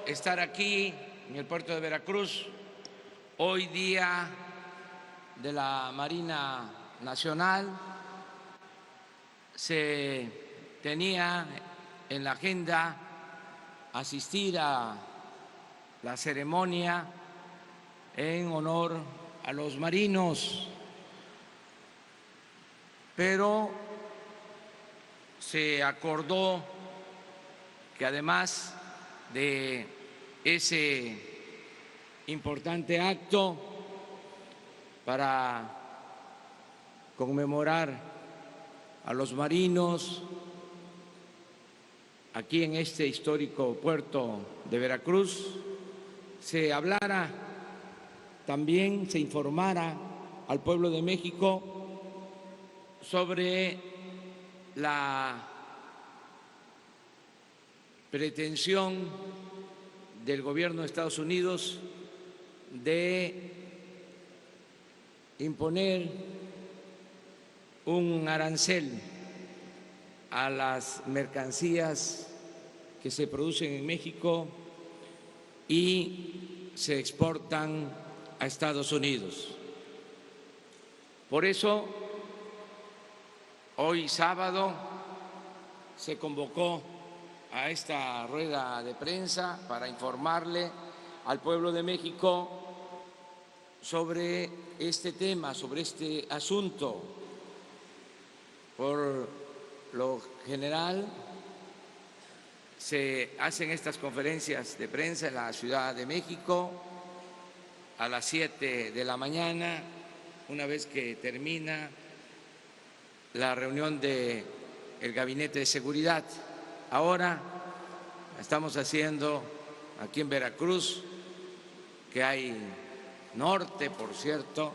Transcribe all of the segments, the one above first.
estar aquí en el puerto de Veracruz, hoy día de la Marina Nacional. Se tenía en la agenda asistir a la ceremonia en honor a los marinos, pero se acordó que además de ese importante acto para conmemorar a los marinos aquí en este histórico puerto de Veracruz, se hablara también, se informara al pueblo de México sobre la pretensión del gobierno de Estados Unidos de imponer un arancel a las mercancías que se producen en México y se exportan a Estados Unidos. Por eso, hoy sábado se convocó a esta rueda de prensa para informarle al pueblo de México sobre este tema, sobre este asunto. Por lo general se hacen estas conferencias de prensa en la Ciudad de México a las 7 de la mañana, una vez que termina la reunión del Gabinete de Seguridad. Ahora estamos haciendo aquí en Veracruz, que hay norte, por cierto,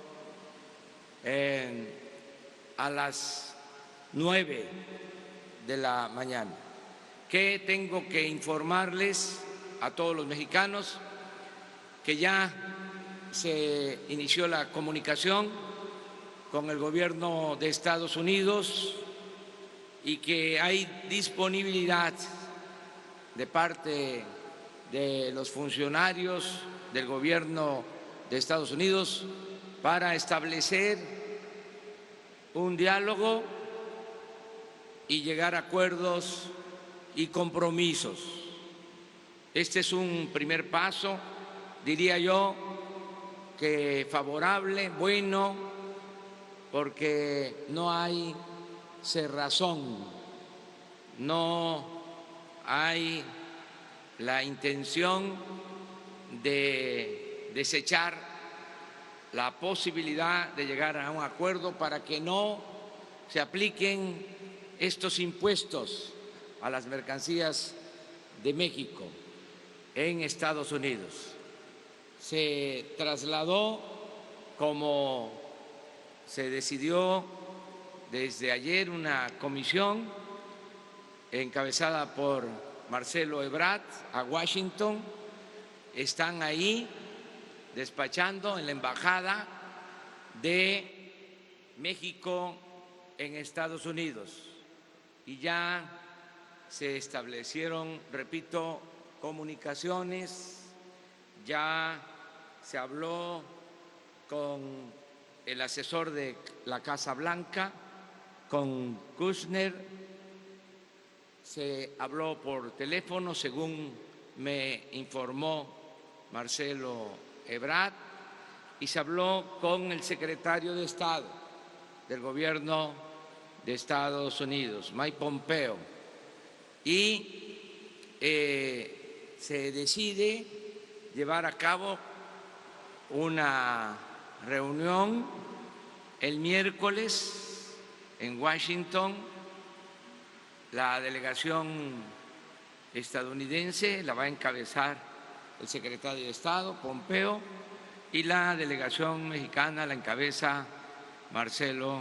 a las 9 de la mañana. ¿Qué tengo que informarles a todos los mexicanos? Que ya se inició la comunicación con el gobierno de Estados Unidos y que hay disponibilidad de parte de los funcionarios del gobierno de Estados Unidos para establecer un diálogo y llegar a acuerdos y compromisos. Este es un primer paso, diría yo, que favorable, bueno, porque no hay cerrazón, no hay la intención de desechar la posibilidad de llegar a un acuerdo para que no se apliquen estos impuestos a las mercancías de México en Estados Unidos. Se trasladó, como se decidió desde ayer, una comisión encabezada por Marcelo Ebrard a Washington. Están ahí despachando en la Embajada de México en Estados Unidos y ya se establecieron, repito, comunicaciones, ya se habló con el asesor de la Casa Blanca, con Kushner, se habló por teléfono, según me informó Marcelo Ebrard, y se habló con el secretario de Estado del gobierno de Estados Unidos, Mike Pompeo, y se decide llevar a cabo una reunión el miércoles en Washington. La delegación estadounidense la va a encabezar el secretario de Estado, Pompeo, y la delegación mexicana la encabeza Marcelo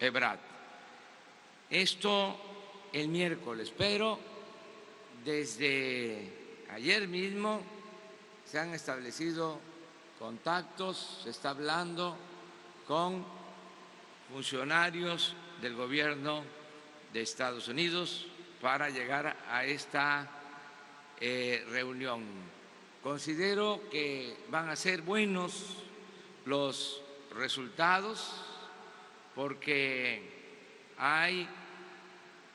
Ebrard. Esto el miércoles, pero desde ayer mismo se han establecido contactos, se está hablando con funcionarios del gobierno de Estados Unidos para llegar a esta reunión. considero que van a ser buenos los resultados porque hay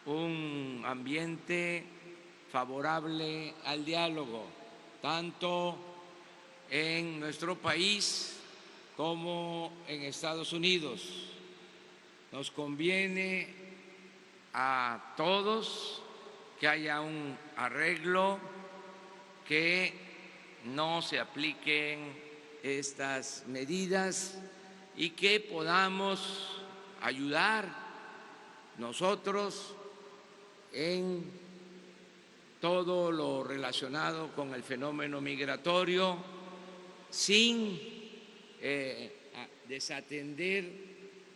un ambiente favorable al diálogo, tanto en nuestro país como en Estados Unidos. Nos conviene a todos que haya un arreglo, que no se apliquen estas medidas y que podamos ayudar nosotros en todo lo relacionado con el fenómeno migratorio sin desatender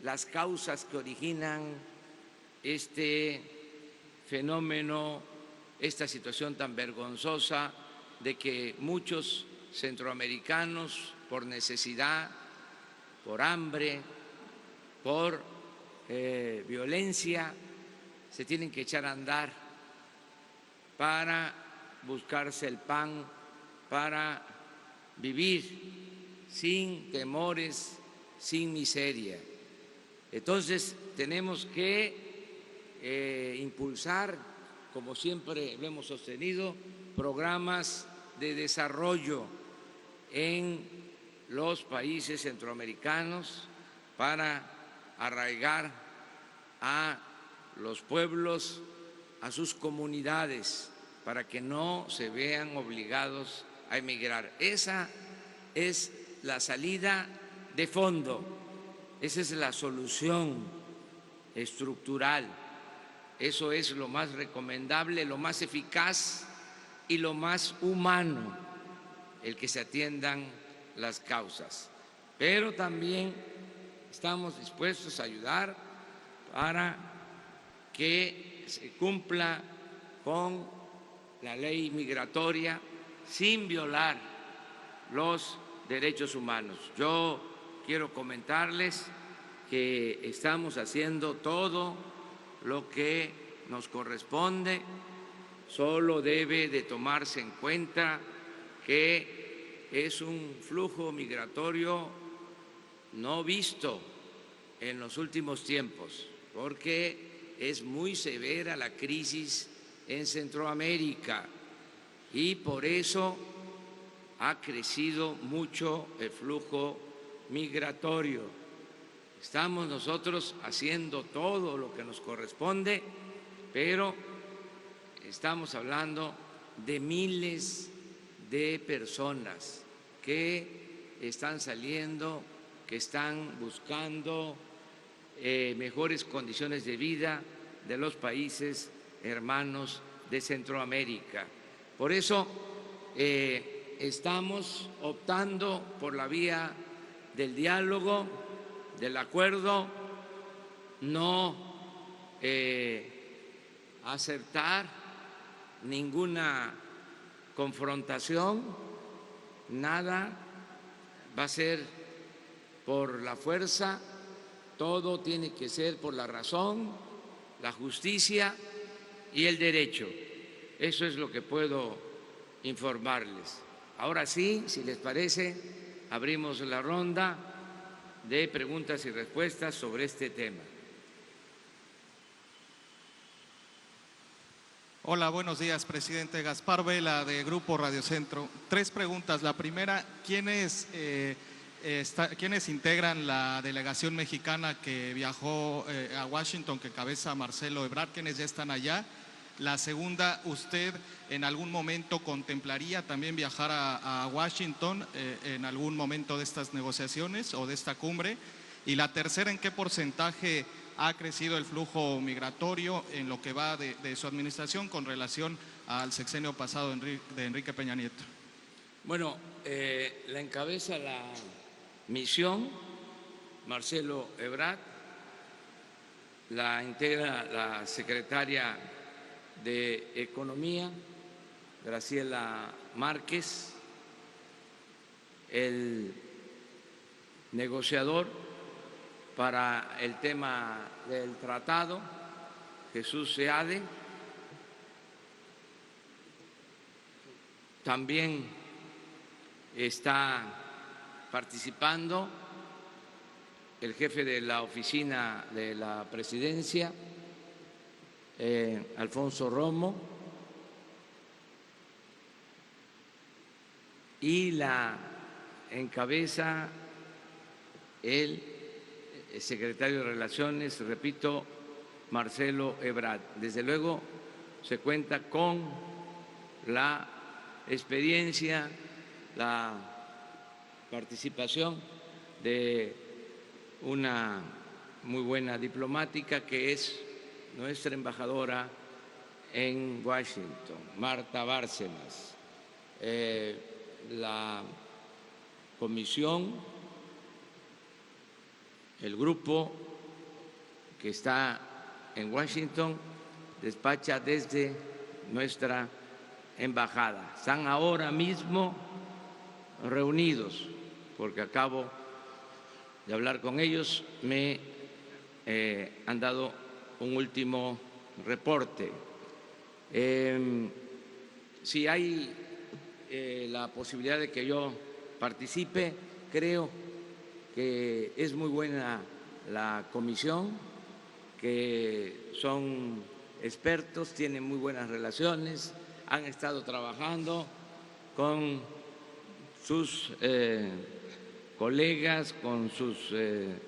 las causas que originan este fenómeno, esta situación tan vergonzosa de que muchos centroamericanos, por necesidad, por hambre, por violencia, se tienen que echar a andar para buscarse el pan, para vivir sin temores, sin miseria. Entonces tenemos que impulsar, como siempre lo hemos sostenido, programas de desarrollo en los países centroamericanos para arraigar a los pueblos, a sus comunidades, para que no se vean obligados a emigrar. Esa es la salida de fondo, esa es la solución estructural, eso es lo más recomendable, lo más eficaz y lo más humano, el que se atiendan las causas. Pero también estamos dispuestos a ayudar para que se cumpla con la ley migratoria sin violar los derechos humanos. Yo quiero comentarles que estamos haciendo todo lo que nos corresponde, solo debe de tomarse en cuenta que es un flujo migratorio no visto en los últimos tiempos, porque es muy severa la crisis en Centroamérica y por eso ha crecido mucho el flujo migratorio. Estamos nosotros haciendo todo lo que nos corresponde, pero estamos hablando de miles de personas que están saliendo, que están buscando mejores condiciones de vida de los países hermanos de Centroamérica. Por eso estamos optando por la vía del diálogo, del acuerdo, no aceptar ninguna confrontación, nada va a ser por la fuerza, todo tiene que ser por la razón, la justicia y el derecho. Eso es lo que puedo informarles. Ahora sí, si les parece, abrimos la ronda de preguntas y respuestas sobre este tema. Hola, buenos días, presidente. Gaspar Vela, de Grupo Radio Centro. 3 preguntas. La primera, ¿quiénes integran la delegación mexicana que viajó a Washington, que cabeza Marcelo Ebrard? ¿Quiénes ya están allá? La segunda, ¿usted en algún momento contemplaría también viajar a Washington en algún momento de estas negociaciones o de esta cumbre? Y la tercera, ¿en qué porcentaje ha crecido el flujo migratorio en lo que va de su administración con relación al sexenio pasado de Enrique Peña Nieto? Bueno, la encabeza la misión Marcelo Ebrard, la integra la secretaria de Economía, Graciela Márquez, el negociador para el tema del tratado, Jesús Seade, también está participando el jefe de la oficina de la presidencia, Alfonso Romo, y la encabeza el secretario de Relaciones, repito, Marcelo Ebrard. Desde luego se cuenta con la experiencia, la participación de una muy buena diplomática que es nuestra embajadora en Washington, Marta Bárcenas. La comisión, el grupo que está en Washington despacha desde nuestra embajada. Están ahora mismo reunidos porque acabo de hablar con ellos, me han dado un último reporte. Si hay la posibilidad de que yo participe, creo que es muy buena la comisión, que son expertos, tienen muy buenas relaciones, han estado trabajando con sus colegas, con sus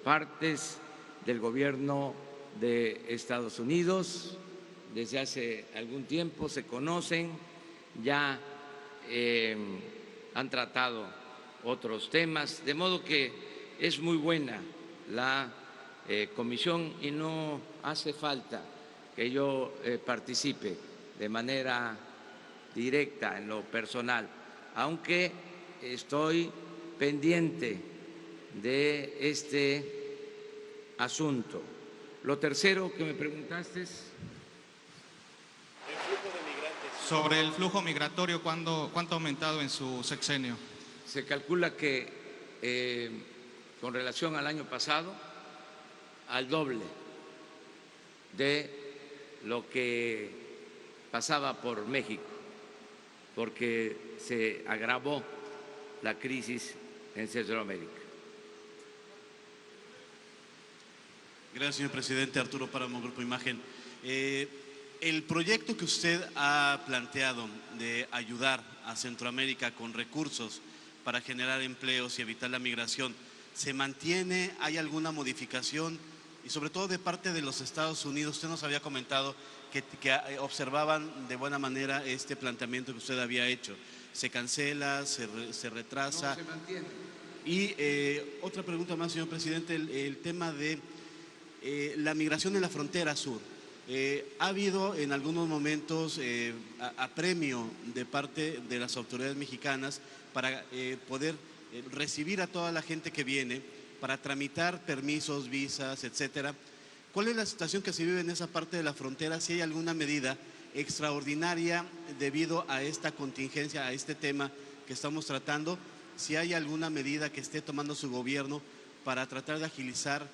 partes del gobierno de Estados Unidos. Desde hace algún tiempo se conocen, ya han tratado otros temas, de modo que es muy buena la comisión y no hace falta que yo participe de manera directa en lo personal, aunque estoy pendiente de este asunto. Lo tercero que me preguntaste es sobre el flujo migratorio, ¿cuánto ha aumentado en su sexenio? Se calcula que con relación al año pasado, al doble de lo que pasaba por México, porque se agravó la crisis en Centroamérica. Gracias, señor presidente. Arturo Páramo, Grupo Imagen. El proyecto que usted ha planteado de ayudar a Centroamérica con recursos para generar empleos y evitar la migración, ¿se mantiene? ¿Hay alguna modificación? Y sobre todo de parte de los Estados Unidos, usted nos había comentado que observaban de buena manera este planteamiento que usted había hecho. ¿Se cancela? ¿Se retrasa? No, se mantiene. Y otra pregunta más, señor presidente, el tema de la migración en la frontera sur. Ha habido en algunos momentos apremio de parte de las autoridades mexicanas para poder recibir a toda la gente que viene, para tramitar permisos, visas, etcétera. ¿Cuál es la situación que se vive en esa parte de la frontera? Si hay alguna medida extraordinaria debido a esta contingencia, a este tema que estamos tratando, si hay alguna medida que esté tomando su gobierno para tratar de agilizar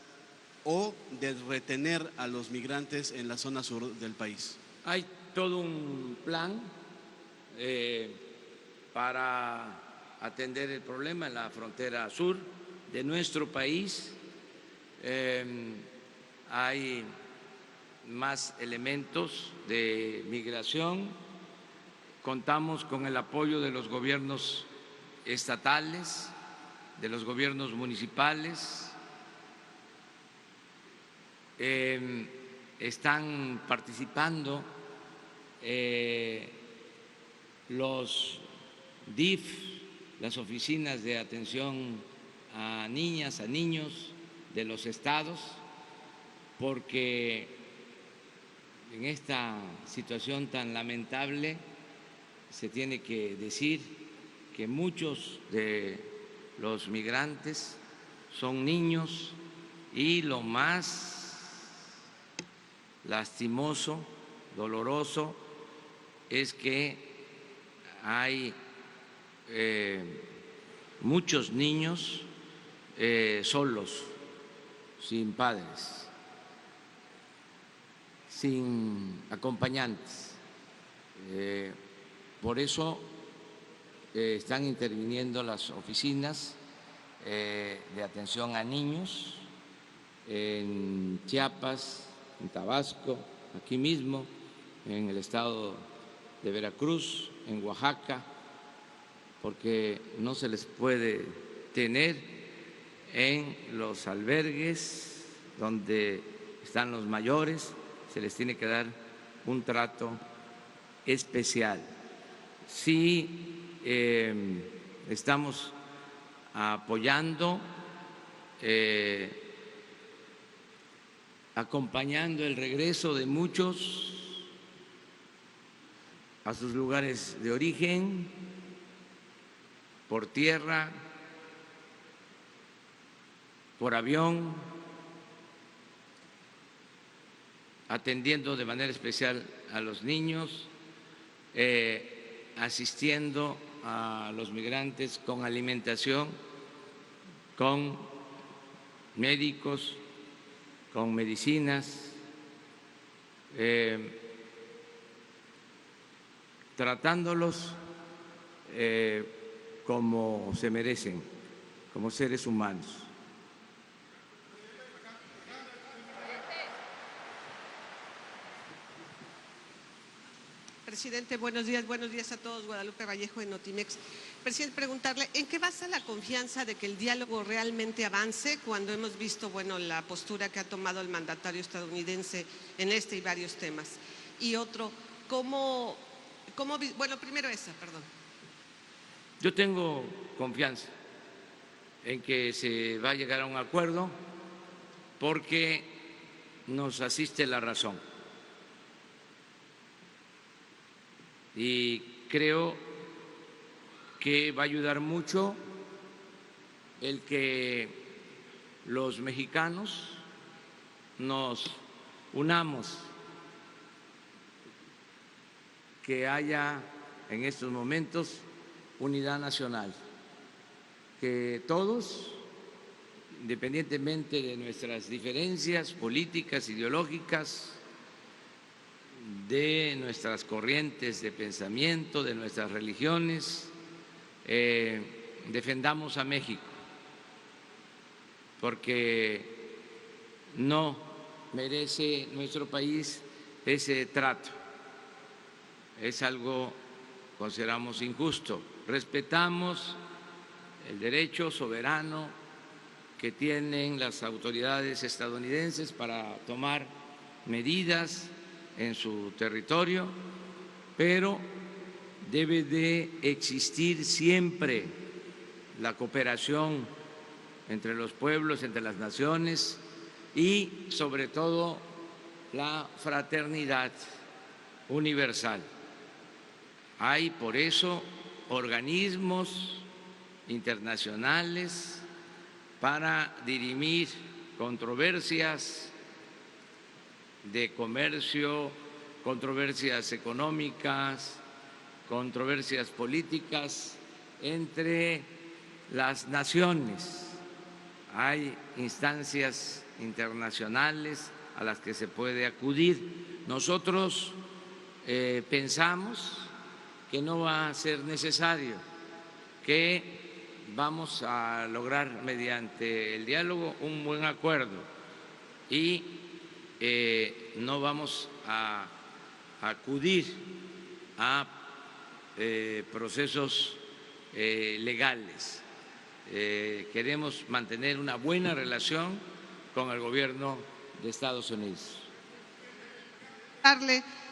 o de retener a los migrantes en la zona sur del país. Hay todo un plan para atender el problema en la frontera sur de nuestro país. Hay más elementos de migración. Contamos con el apoyo de los gobiernos estatales, de los gobiernos municipales. Están participando los DIF, las oficinas de atención a niñas, a niños de los estados, porque en esta situación tan lamentable se tiene que decir que muchos de los migrantes son niños y lo más lastimoso, doloroso, es que hay muchos niños solos, sin padres, sin acompañantes. Por eso están interviniendo las oficinas de atención a niños en Chiapas, en Tabasco, aquí mismo, en el estado de Veracruz, en Oaxaca, porque no se les puede tener en los albergues donde están los mayores, se les tiene que dar un trato especial. Sí, estamos apoyando, acompañando el regreso de muchos a sus lugares de origen, por tierra, por avión, atendiendo de manera especial a los niños, asistiendo a los migrantes con alimentación, con médicos, con medicinas, tratándolos como se merecen, como seres humanos. Presidente, buenos días a todos. Guadalupe Vallejo de Notimex. Presidente, preguntarle, ¿en qué basa la confianza de que el diálogo realmente avance cuando hemos visto, la postura que ha tomado el mandatario estadounidense en este y varios temas? Y otro, primero esa, perdón. Yo tengo confianza en que se va a llegar a un acuerdo porque nos asiste la razón. Y creo que va a ayudar mucho el que los mexicanos nos unamos, que haya en estos momentos unidad nacional, que todos, independientemente de nuestras diferencias políticas, ideológicas, de nuestras corrientes de pensamiento, de nuestras religiones, defendamos a México, porque no merece nuestro país ese trato. Es algo, consideramos, injusto. Respetamos el derecho soberano que tienen las autoridades estadounidenses para tomar medidas en su territorio, pero debe de existir siempre la cooperación entre los pueblos, entre las naciones y, sobre todo, la fraternidad universal. Hay, por eso, organismos internacionales para dirimir controversias de comercio, controversias económicas, controversias políticas entre las naciones. Hay instancias internacionales a las que se puede acudir. Nosotros pensamos que no va a ser necesario, que vamos a lograr mediante el diálogo un buen acuerdo y no vamos a acudir a procesos legales. Queremos mantener una buena relación con el gobierno de Estados Unidos.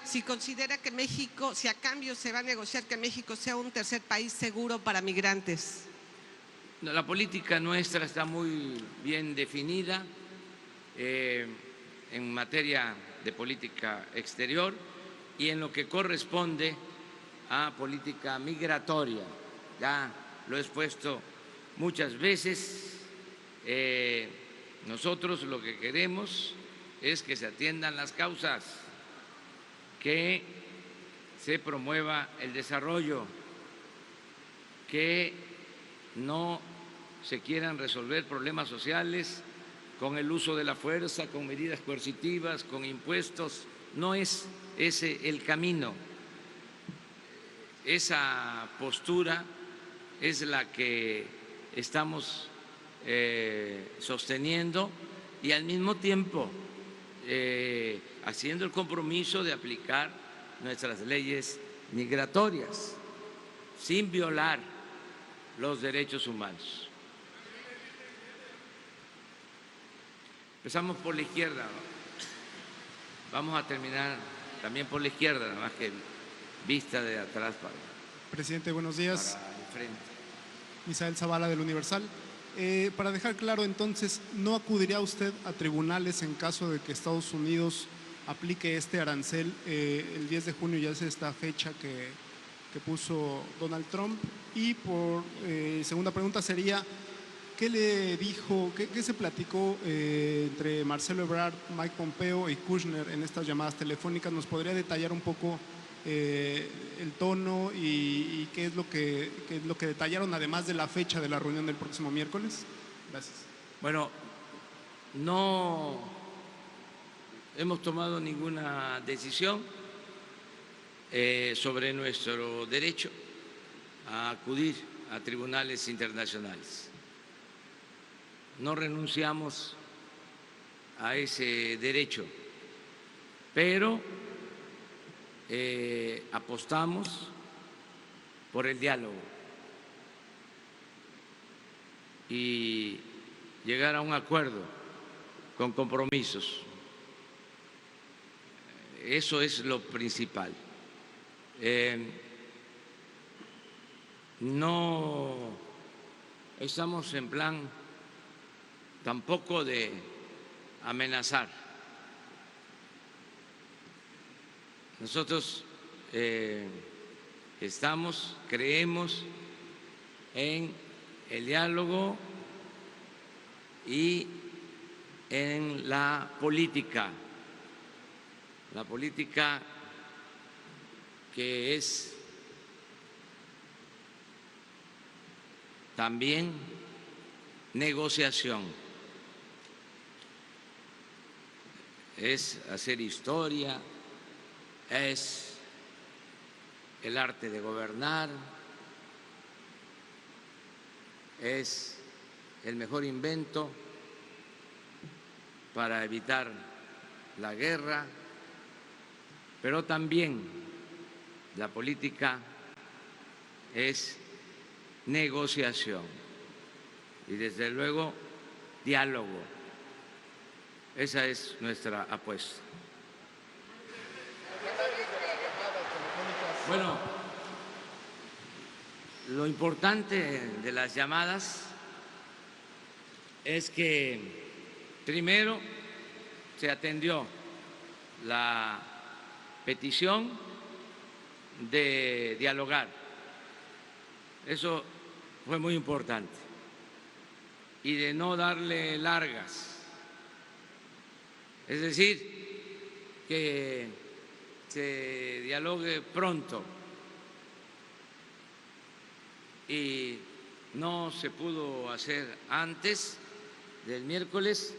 Si considera que México, si a cambio se va a negociar que México sea un tercer país seguro para migrantes. La política nuestra está muy bien definida en materia de política exterior y en lo que corresponde a política migratoria. Ya lo he expuesto muchas veces. Nosotros lo que queremos es que se atiendan las causas, que se promueva el desarrollo, que no se quieran resolver problemas sociales con el uso de la fuerza, con medidas coercitivas, con impuestos. No es ese el camino. Esa postura es la que estamos sosteniendo y al mismo tiempo haciendo el compromiso de aplicar nuestras leyes migratorias sin violar los derechos humanos. Empezamos por la izquierda, vamos a terminar también por la izquierda, nada más que vista de atrás Presidente, buenos días. para el frente. Misael Zavala del Universal. Para dejar claro, entonces, ¿no acudiría usted a tribunales en caso de que Estados Unidos aplique este arancel? El 10 de junio ya es esta fecha que puso Donald Trump. Y por segunda pregunta sería, ¿qué le dijo, qué se platicó entre Marcelo Ebrard, Mike Pompeo y Kushner en estas llamadas telefónicas? ¿Nos podría detallar un poco el tono y qué es lo que detallaron, además de la fecha de la reunión del próximo miércoles? Gracias. Bueno, no hemos tomado ninguna decisión sobre nuestro derecho a acudir a tribunales internacionales. No renunciamos a ese derecho, pero apostamos por el diálogo y llegar a un acuerdo con compromisos. Eso es lo principal. No estamos en plan tampoco de amenazar. Nosotros creemos en el diálogo y en la política que es también negociación, es hacer historia, es el arte de gobernar, es el mejor invento para evitar la guerra, pero también la política es negociación y desde luego diálogo. Esa es nuestra apuesta. Bueno, lo importante de las llamadas es que primero se atendió la petición de dialogar. Eso fue muy importante. Y de no darle largas. Es decir, que se dialogue pronto. Y no se pudo hacer antes del miércoles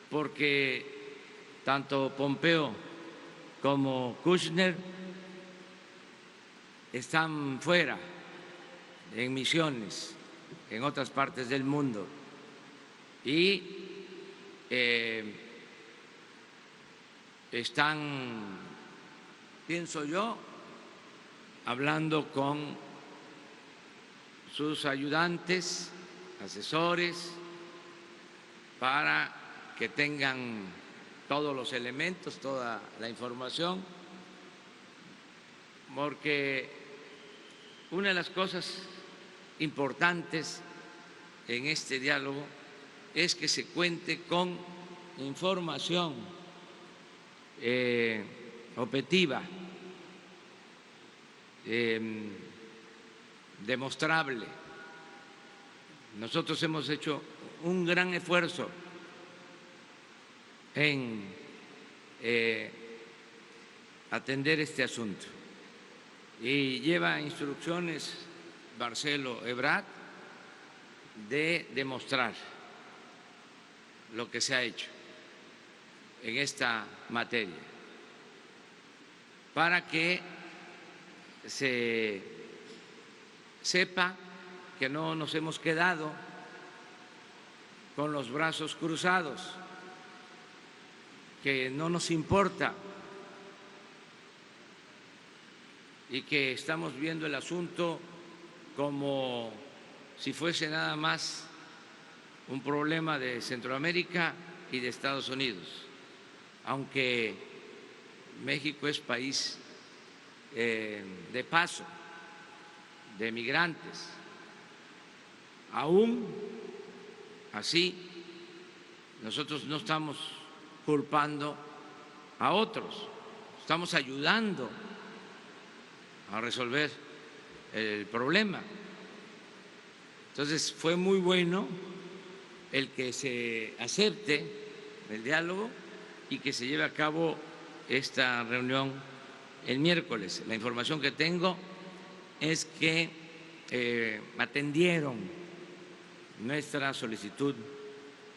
porque tanto Pompeo como Kushner están fuera en misiones en otras partes del mundo y están, pienso yo, hablando con sus ayudantes, asesores, para que tengan todos los elementos, toda la información, porque una de las cosas importantes en este diálogo es que se cuente con información objetiva, demostrable. Nosotros hemos hecho un gran esfuerzo en atender este asunto y lleva instrucciones Marcelo Ebrard de demostrar lo que se ha hecho en esta materia para que se sepa que no nos hemos quedado con los brazos cruzados, que no nos importa y que estamos viendo el asunto como si fuese nada más un problema de Centroamérica y de Estados Unidos, aunque México es país de paso de migrantes. Aún así, nosotros no estamos culpando a otros, estamos ayudando a resolver el problema. Entonces fue muy bueno el que se acepte el diálogo y que se lleve a cabo esta reunión el miércoles. La información que tengo es que atendieron nuestra solicitud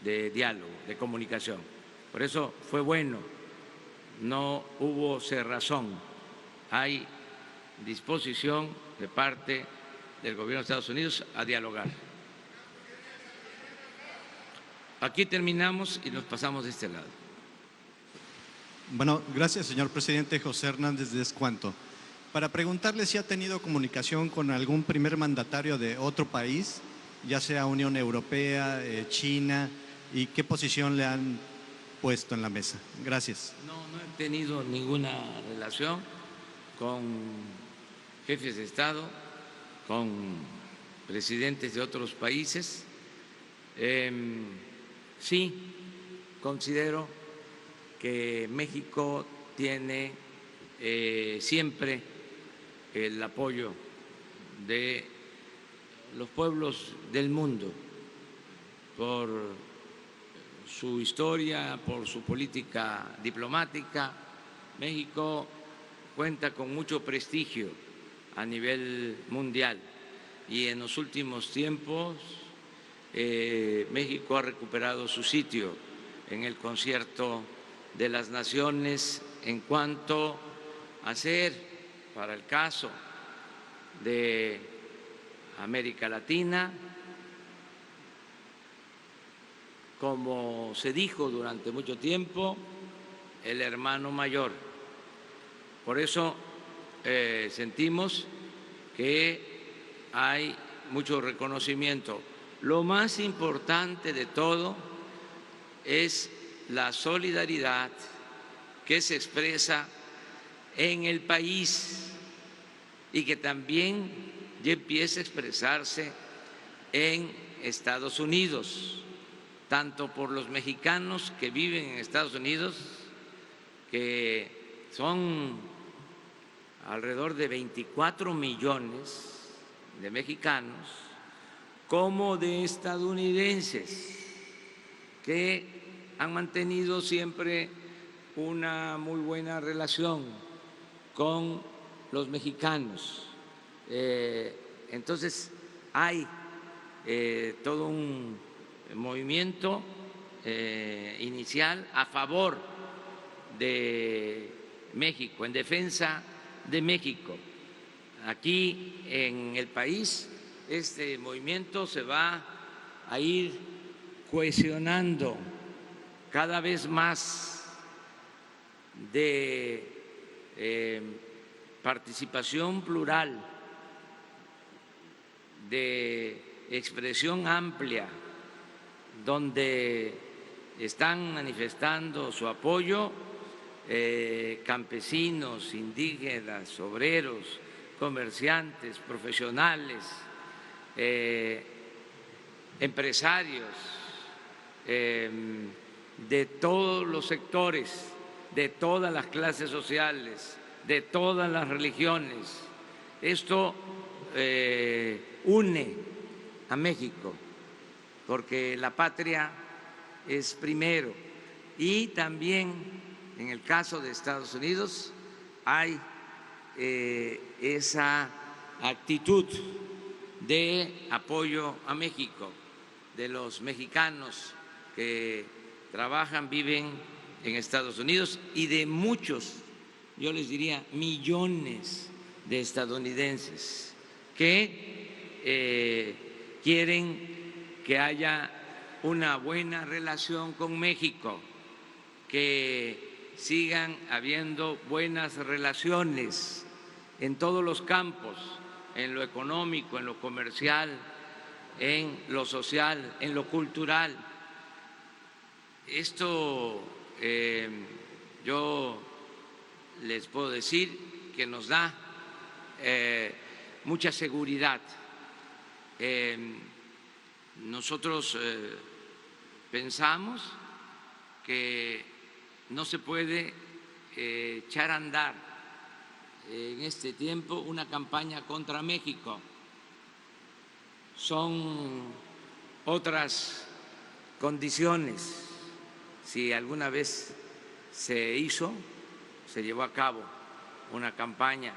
de diálogo, de comunicación. Por eso fue bueno, no hubo cerrazón, hay disposición de parte del gobierno de Estados Unidos a dialogar. Aquí terminamos y nos pasamos de este lado. Bueno, gracias, señor presidente. José Hernández de Escuanto. Para preguntarle si ha tenido comunicación con algún primer mandatario de otro país, ya sea Unión Europea, China, y qué posición le han puesto en la mesa. Gracias. No he tenido ninguna relación con jefes de Estado, con presidentes de otros países. Sí, considero que México tiene siempre el apoyo de los pueblos del mundo por su historia, por su política diplomática. México cuenta con mucho prestigio a nivel mundial y en los últimos tiempos México ha recuperado su sitio en el concierto de las naciones en cuanto a ser, para el caso de América Latina, como se dijo durante mucho tiempo, el hermano mayor. Por eso sentimos que hay mucho reconocimiento. Lo más importante de todo es la solidaridad que se expresa en el país y que también ya empieza a expresarse en Estados Unidos, tanto por los mexicanos que viven en Estados Unidos, que son alrededor de 24 millones de mexicanos, como de estadounidenses que han mantenido siempre una muy buena relación con los mexicanos. Entonces hay todo un movimiento inicial a favor de México, en defensa de México. Aquí en el país este movimiento se va a ir cohesionando cada vez más de participación plural, de expresión amplia, donde están manifestando su apoyo campesinos, indígenas, obreros, comerciantes, profesionales, empresarios de todos los sectores, de todas las clases sociales, de todas las religiones. Esto une a México, porque la patria es primero. Y también en el caso de Estados Unidos hay esa actitud de apoyo a México, de los mexicanos que trabajan, viven en Estados Unidos y de muchos, yo les diría millones de estadounidenses que quieren que haya una buena relación con México, que sigan habiendo buenas relaciones en todos los campos, en lo económico, en lo comercial, en lo social, en lo cultural. Esto yo les puedo decir que nos da mucha seguridad. Nosotros pensamos que no se puede echar a andar en este tiempo una campaña contra México. Son otras condiciones. Si alguna vez se llevó a cabo una campaña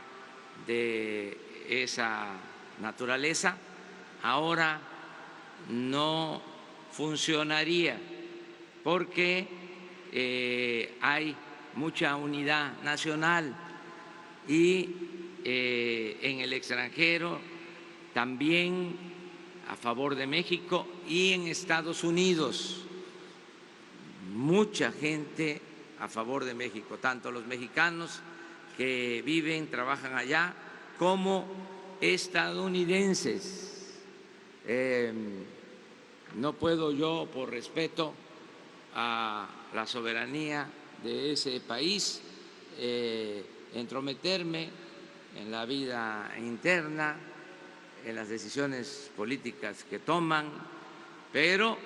de esa naturaleza, ahora no funcionaría porque hay mucha unidad nacional y en el extranjero también a favor de México y en Estados Unidos mucha gente a favor de México, tanto los mexicanos que viven, trabajan allá, como estadounidenses. No puedo yo, por respeto a la soberanía de ese país, entrometerme en la vida interna, en las decisiones políticas que toman, pero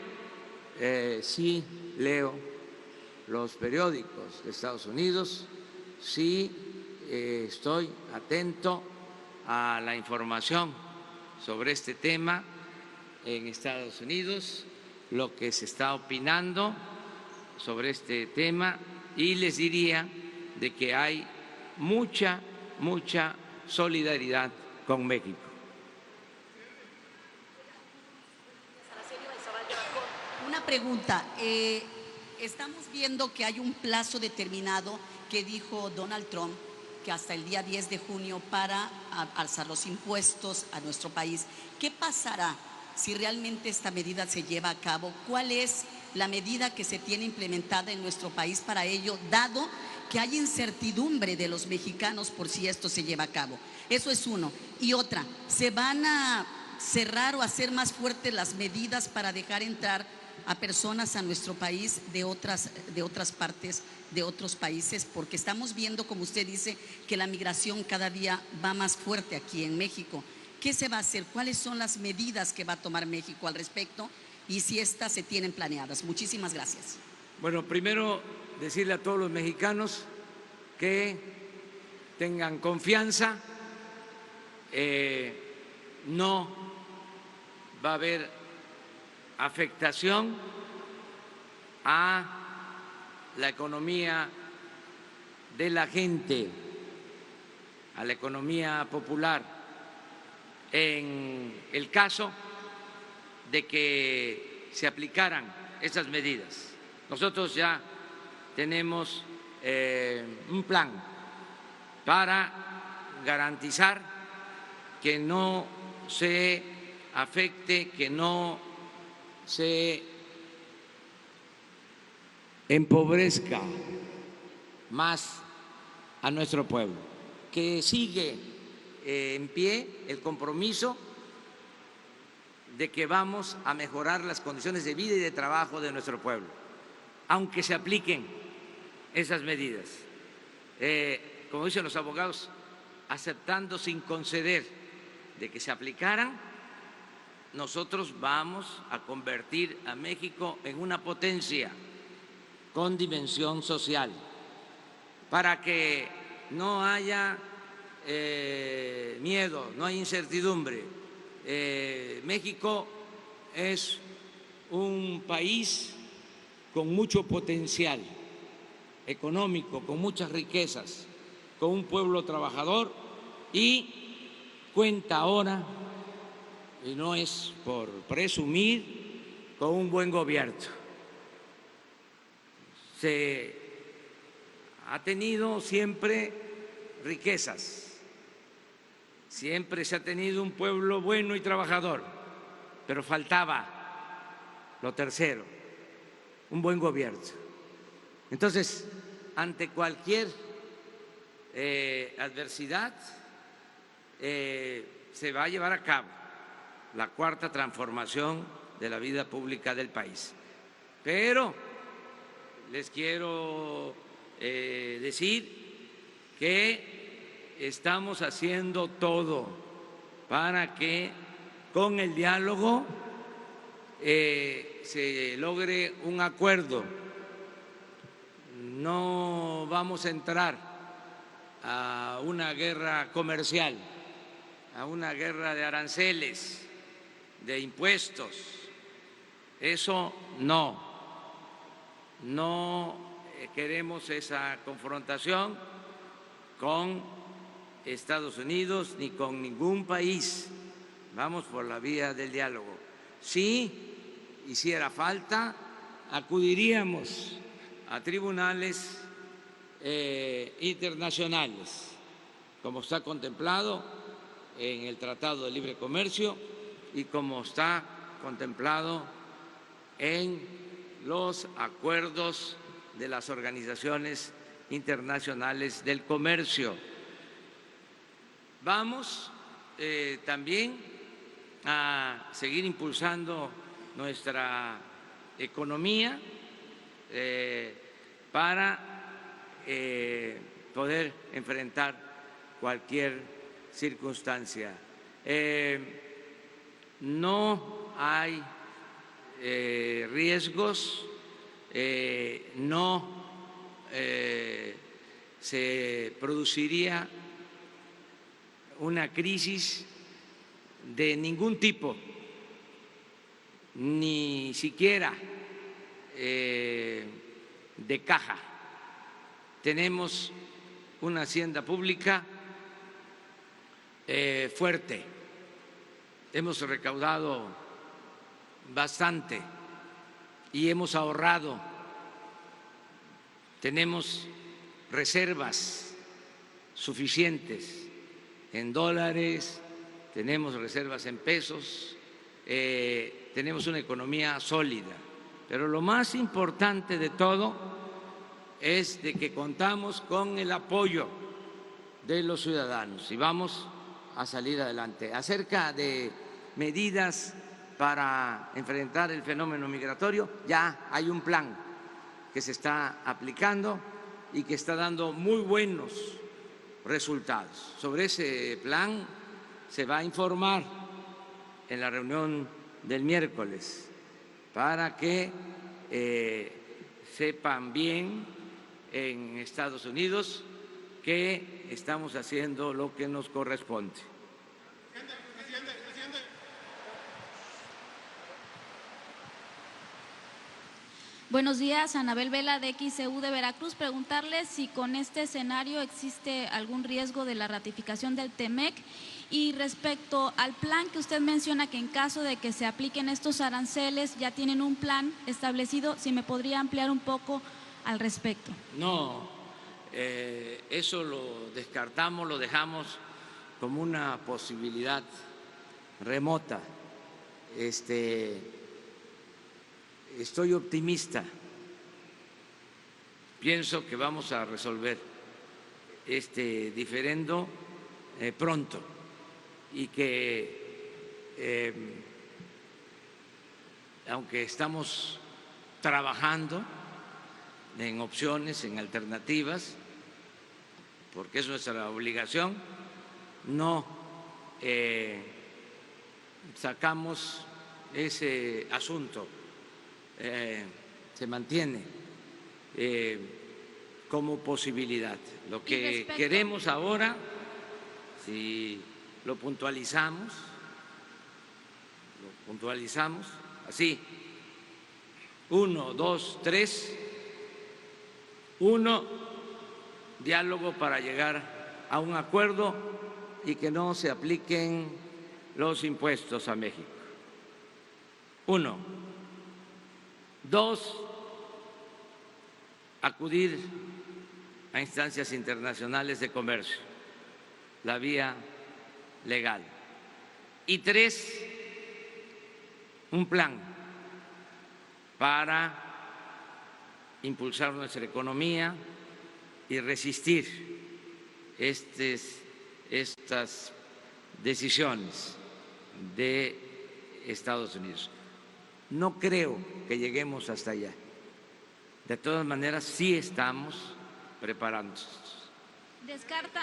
sí leo los periódicos de Estados Unidos, sí estoy atento a la información sobre este tema en Estados Unidos, lo que se está opinando sobre este tema, y les diría de que hay mucha solidaridad con México. Una pregunta. Estamos viendo que hay un plazo determinado que dijo Donald Trump, que hasta el día 10 de junio para alzar los impuestos a nuestro país. ¿Qué pasará si realmente esta medida se lleva a cabo? ¿Cuál es la medida que se tiene implementada en nuestro país para ello, dado que hay incertidumbre de los mexicanos por si esto se lleva a cabo? Eso es uno. Y otra, ¿se van a cerrar o hacer más fuertes las medidas para dejar entrar a personas a nuestro país de otras partes, de otros países? Porque estamos viendo, como usted dice, que la migración cada día va más fuerte aquí en México. ¿Qué se va a hacer? ¿Cuáles son las medidas que va a tomar México al respecto? Y si estas se tienen planeadas. Muchísimas gracias. Bueno, primero decirle a todos los mexicanos que tengan confianza, no va a haber afectación a la economía de la gente, a la economía popular, en el caso de que se aplicaran estas medidas. Nosotros ya tenemos un plan para garantizar que no se afecte, que no se empobrezca más a nuestro pueblo, que sigue en pie el compromiso de que vamos a mejorar las condiciones de vida y de trabajo de nuestro pueblo, aunque se apliquen esas medidas. Como dicen los abogados, aceptando sin conceder de que se aplicaran, nosotros vamos a convertir a México en una potencia con dimensión social, para que no haya miedo, no haya incertidumbre. México es un país con mucho potencial económico, con muchas riquezas, con un pueblo trabajador y cuenta ahora, y no es por presumir, con un buen gobierno. Se ha tenido siempre riquezas, Siempre se ha tenido un pueblo bueno y trabajador, pero faltaba lo tercero, un buen gobierno. Entonces, ante cualquier adversidad, se va a llevar a cabo la cuarta transformación de la vida pública del país. Pero les quiero decir que estamos haciendo todo para que con el diálogo se logre un acuerdo. No vamos a entrar a una guerra comercial, a una guerra de aranceles, de impuestos. Eso no queremos esa confrontación con Estados Unidos ni con ningún país. Vamos por la vía del diálogo. Si hiciera falta, acudiríamos a tribunales internacionales, como está contemplado en el Tratado de Libre Comercio y como está contemplado en los acuerdos de las organizaciones internacionales del comercio. Vamos también a seguir impulsando nuestra economía para poder enfrentar cualquier circunstancia. No hay riesgos, no se produciría una crisis de ningún tipo, ni siquiera de caja. Tenemos una hacienda pública fuerte, hemos recaudado bastante y hemos ahorrado, tenemos reservas suficientes en dólares, tenemos reservas en pesos, tenemos una economía sólida. Pero lo más importante de todo es de que contamos con el apoyo de los ciudadanos y vamos a salir adelante. Acerca de medidas para enfrentar el fenómeno migratorio, ya hay un plan que se está aplicando y que está dando muy buenos resultados. Sobre ese plan se va a informar en la reunión del miércoles para que sepan bien en Estados Unidos que estamos haciendo lo que nos corresponde. Buenos días, Anabel Vela de XCU de Veracruz. Preguntarle si con este escenario existe algún riesgo de la ratificación del TEMEC y respecto al plan que usted menciona que en caso de que se apliquen estos aranceles ya tienen un plan establecido, si me podría ampliar un poco al respecto. No, eso lo descartamos, lo dejamos como una posibilidad remota. Estoy optimista, pienso que vamos a resolver este diferendo pronto y que aunque estamos trabajando en opciones, en alternativas, porque es nuestra obligación, no sacamos ese asunto. Se mantiene como posibilidad. Lo que queremos ahora, si lo puntualizamos así, 1, 2, 3, 1, diálogo para llegar a un acuerdo y que no se apliquen los impuestos a México. 1. 2, acudir a instancias internacionales de comercio, la vía legal. Y 3, un plan para impulsar nuestra economía y resistir estas decisiones de Estados Unidos. No creo que lleguemos hasta allá. De todas maneras, sí estamos preparándonos. ¿Descarta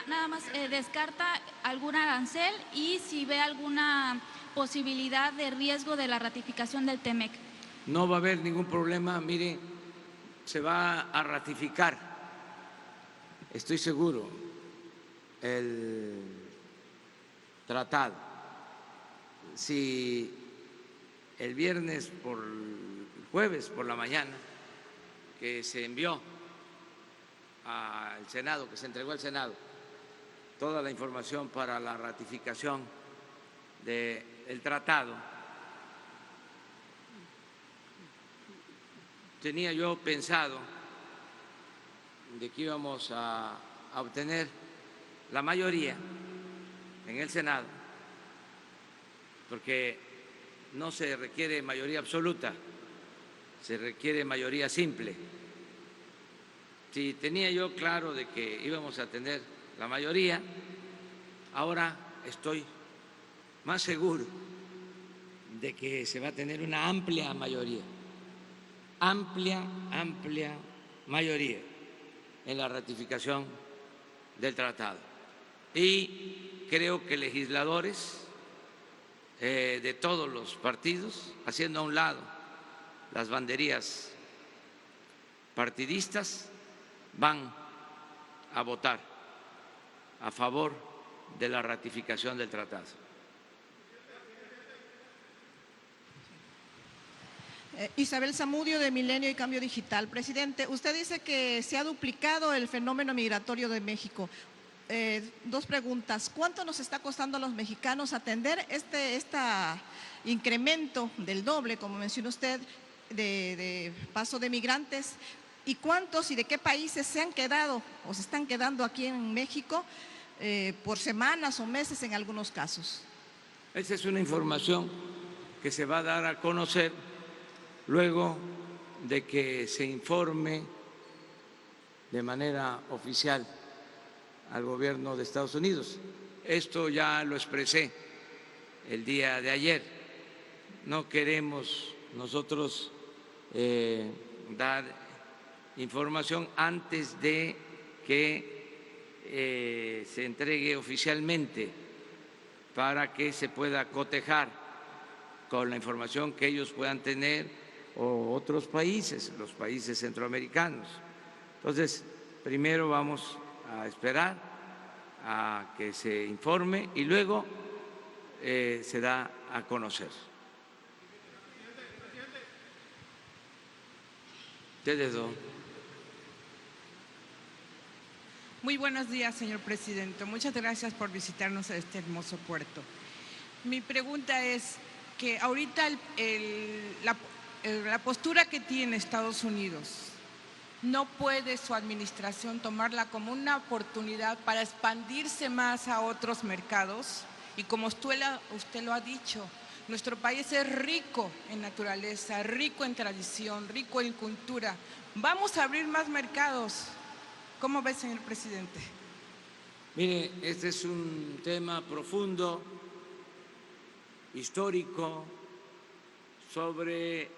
algún arancel y si ve alguna posibilidad de riesgo de la ratificación del TEMEC? No va a haber ningún problema, mire, se va a ratificar, estoy seguro, el tratado. Si el viernes el jueves por la mañana que se envió al Senado, que se entregó al Senado toda la información para la ratificación del tratado, tenía yo pensado de que íbamos a obtener la mayoría en el Senado, porque no se requiere mayoría absoluta, se requiere mayoría simple. Si tenía yo claro de que íbamos a tener la mayoría, ahora estoy más seguro de que se va a tener una amplia mayoría, amplia mayoría en la ratificación del tratado. Y creo que legisladores de todos los partidos, haciendo a un lado las banderías partidistas, van a votar a favor de la ratificación del tratado. Isabel Zamudio, de Milenio y Cambio Digital. Presidente, usted dice que se ha duplicado el fenómeno migratorio de México. 2 preguntas. ¿Cuánto nos está costando a los mexicanos atender este incremento del doble, como menciona usted, de paso de migrantes? ¿Y cuántos y de qué países se han quedado o se están quedando aquí en México por semanas o meses en algunos casos? Esa es una información que se va a dar a conocer luego de que se informe de manera oficial al gobierno de Estados Unidos. Esto ya lo expresé el día de ayer. No queremos nosotros dar información antes de que se entregue oficialmente para que se pueda cotejar con la información que ellos puedan tener o otros países, los países centroamericanos. Entonces, primero vamos a esperar a que se informe y luego se da a conocer. Muy buenos días, señor presidente. Muchas gracias por visitarnos a este hermoso puerto. Mi pregunta es que ahorita la postura que tiene Estados Unidos, ¿no puede su administración tomarla como una oportunidad para expandirse más a otros mercados? Y como usted lo ha dicho, nuestro país es rico en naturaleza, rico en tradición, rico en cultura. Vamos a abrir más mercados. ¿Cómo ve, señor presidente? Mire, este es un tema profundo, histórico, sobre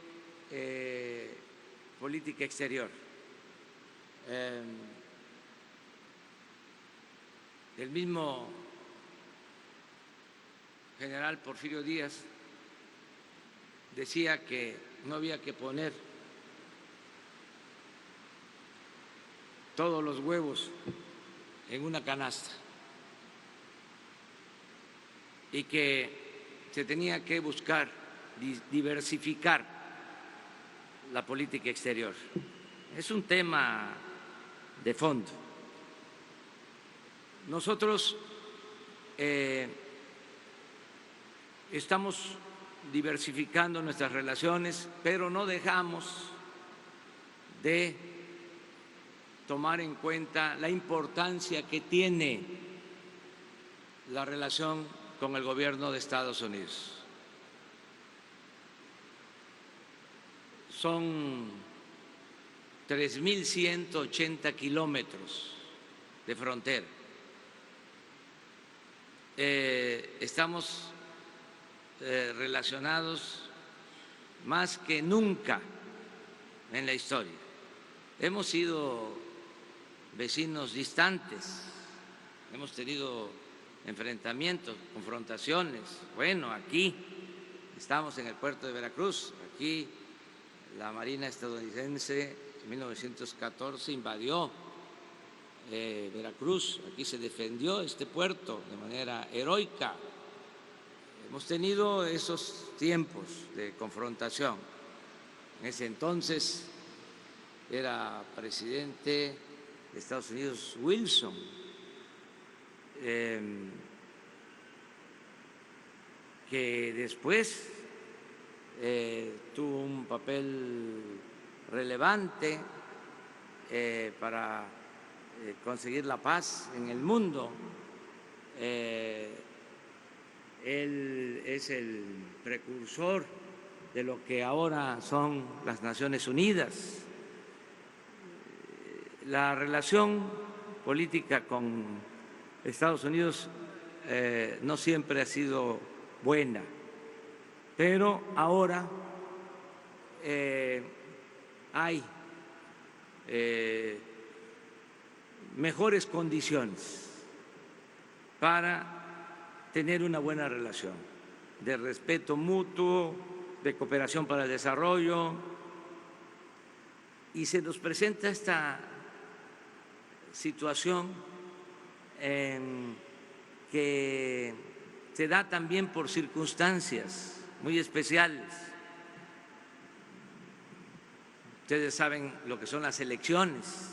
política exterior. El mismo general Porfirio Díaz decía que no había que poner todos los huevos en una canasta y que se tenía que buscar diversificar la política exterior. Es un tema de fondo. Nosotros estamos diversificando nuestras relaciones, pero no dejamos de tomar en cuenta la importancia que tiene la relación con el gobierno de Estados Unidos. Son 3.180 kilómetros de frontera. Estamos relacionados más que nunca en la historia. Hemos sido vecinos distantes, hemos tenido enfrentamientos, confrontaciones. Bueno, aquí estamos en el puerto de Veracruz, aquí la Marina estadounidense en 1914 invadió Veracruz, aquí se defendió este puerto de manera heroica. Hemos tenido esos tiempos de confrontación. En ese entonces era presidente de Estados Unidos Wilson, que después tuvo un papel relevante para conseguir la paz en el mundo. Él es el precursor de lo que ahora son las Naciones Unidas. La relación política con Estados Unidos no siempre ha sido buena, pero ahora hay mejores condiciones para tener una buena relación de respeto mutuo, de cooperación para el desarrollo, y se nos presenta esta situación que se da también por circunstancias muy especiales. Ustedes saben lo que son las elecciones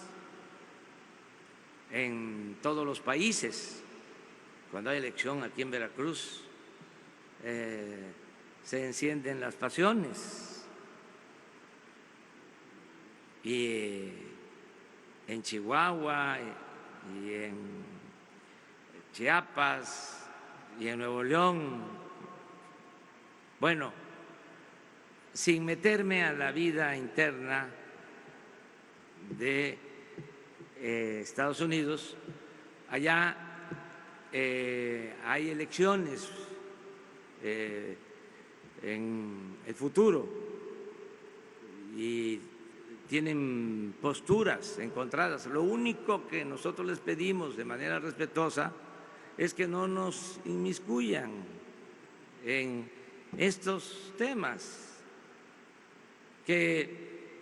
en todos los países. Cuando hay elección aquí en Veracruz, se encienden las pasiones. Y en Chihuahua, y en Chiapas, y en Nuevo León. Bueno, sin meterme a la vida interna de Estados Unidos, allá hay elecciones en el futuro y tienen posturas encontradas. Lo único que nosotros les pedimos de manera respetuosa es que no nos inmiscuyan en estos temas, que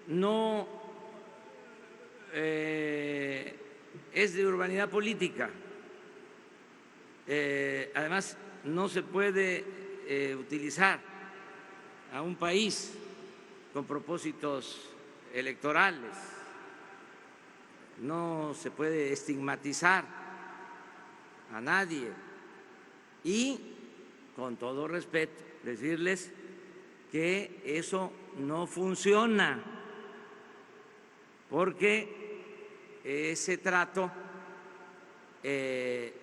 no es de urbanidad política. Además, no se puede utilizar a un país con propósitos electorales, no se puede estigmatizar a nadie y, con todo respeto, decirles que eso no funciona, porque ese trato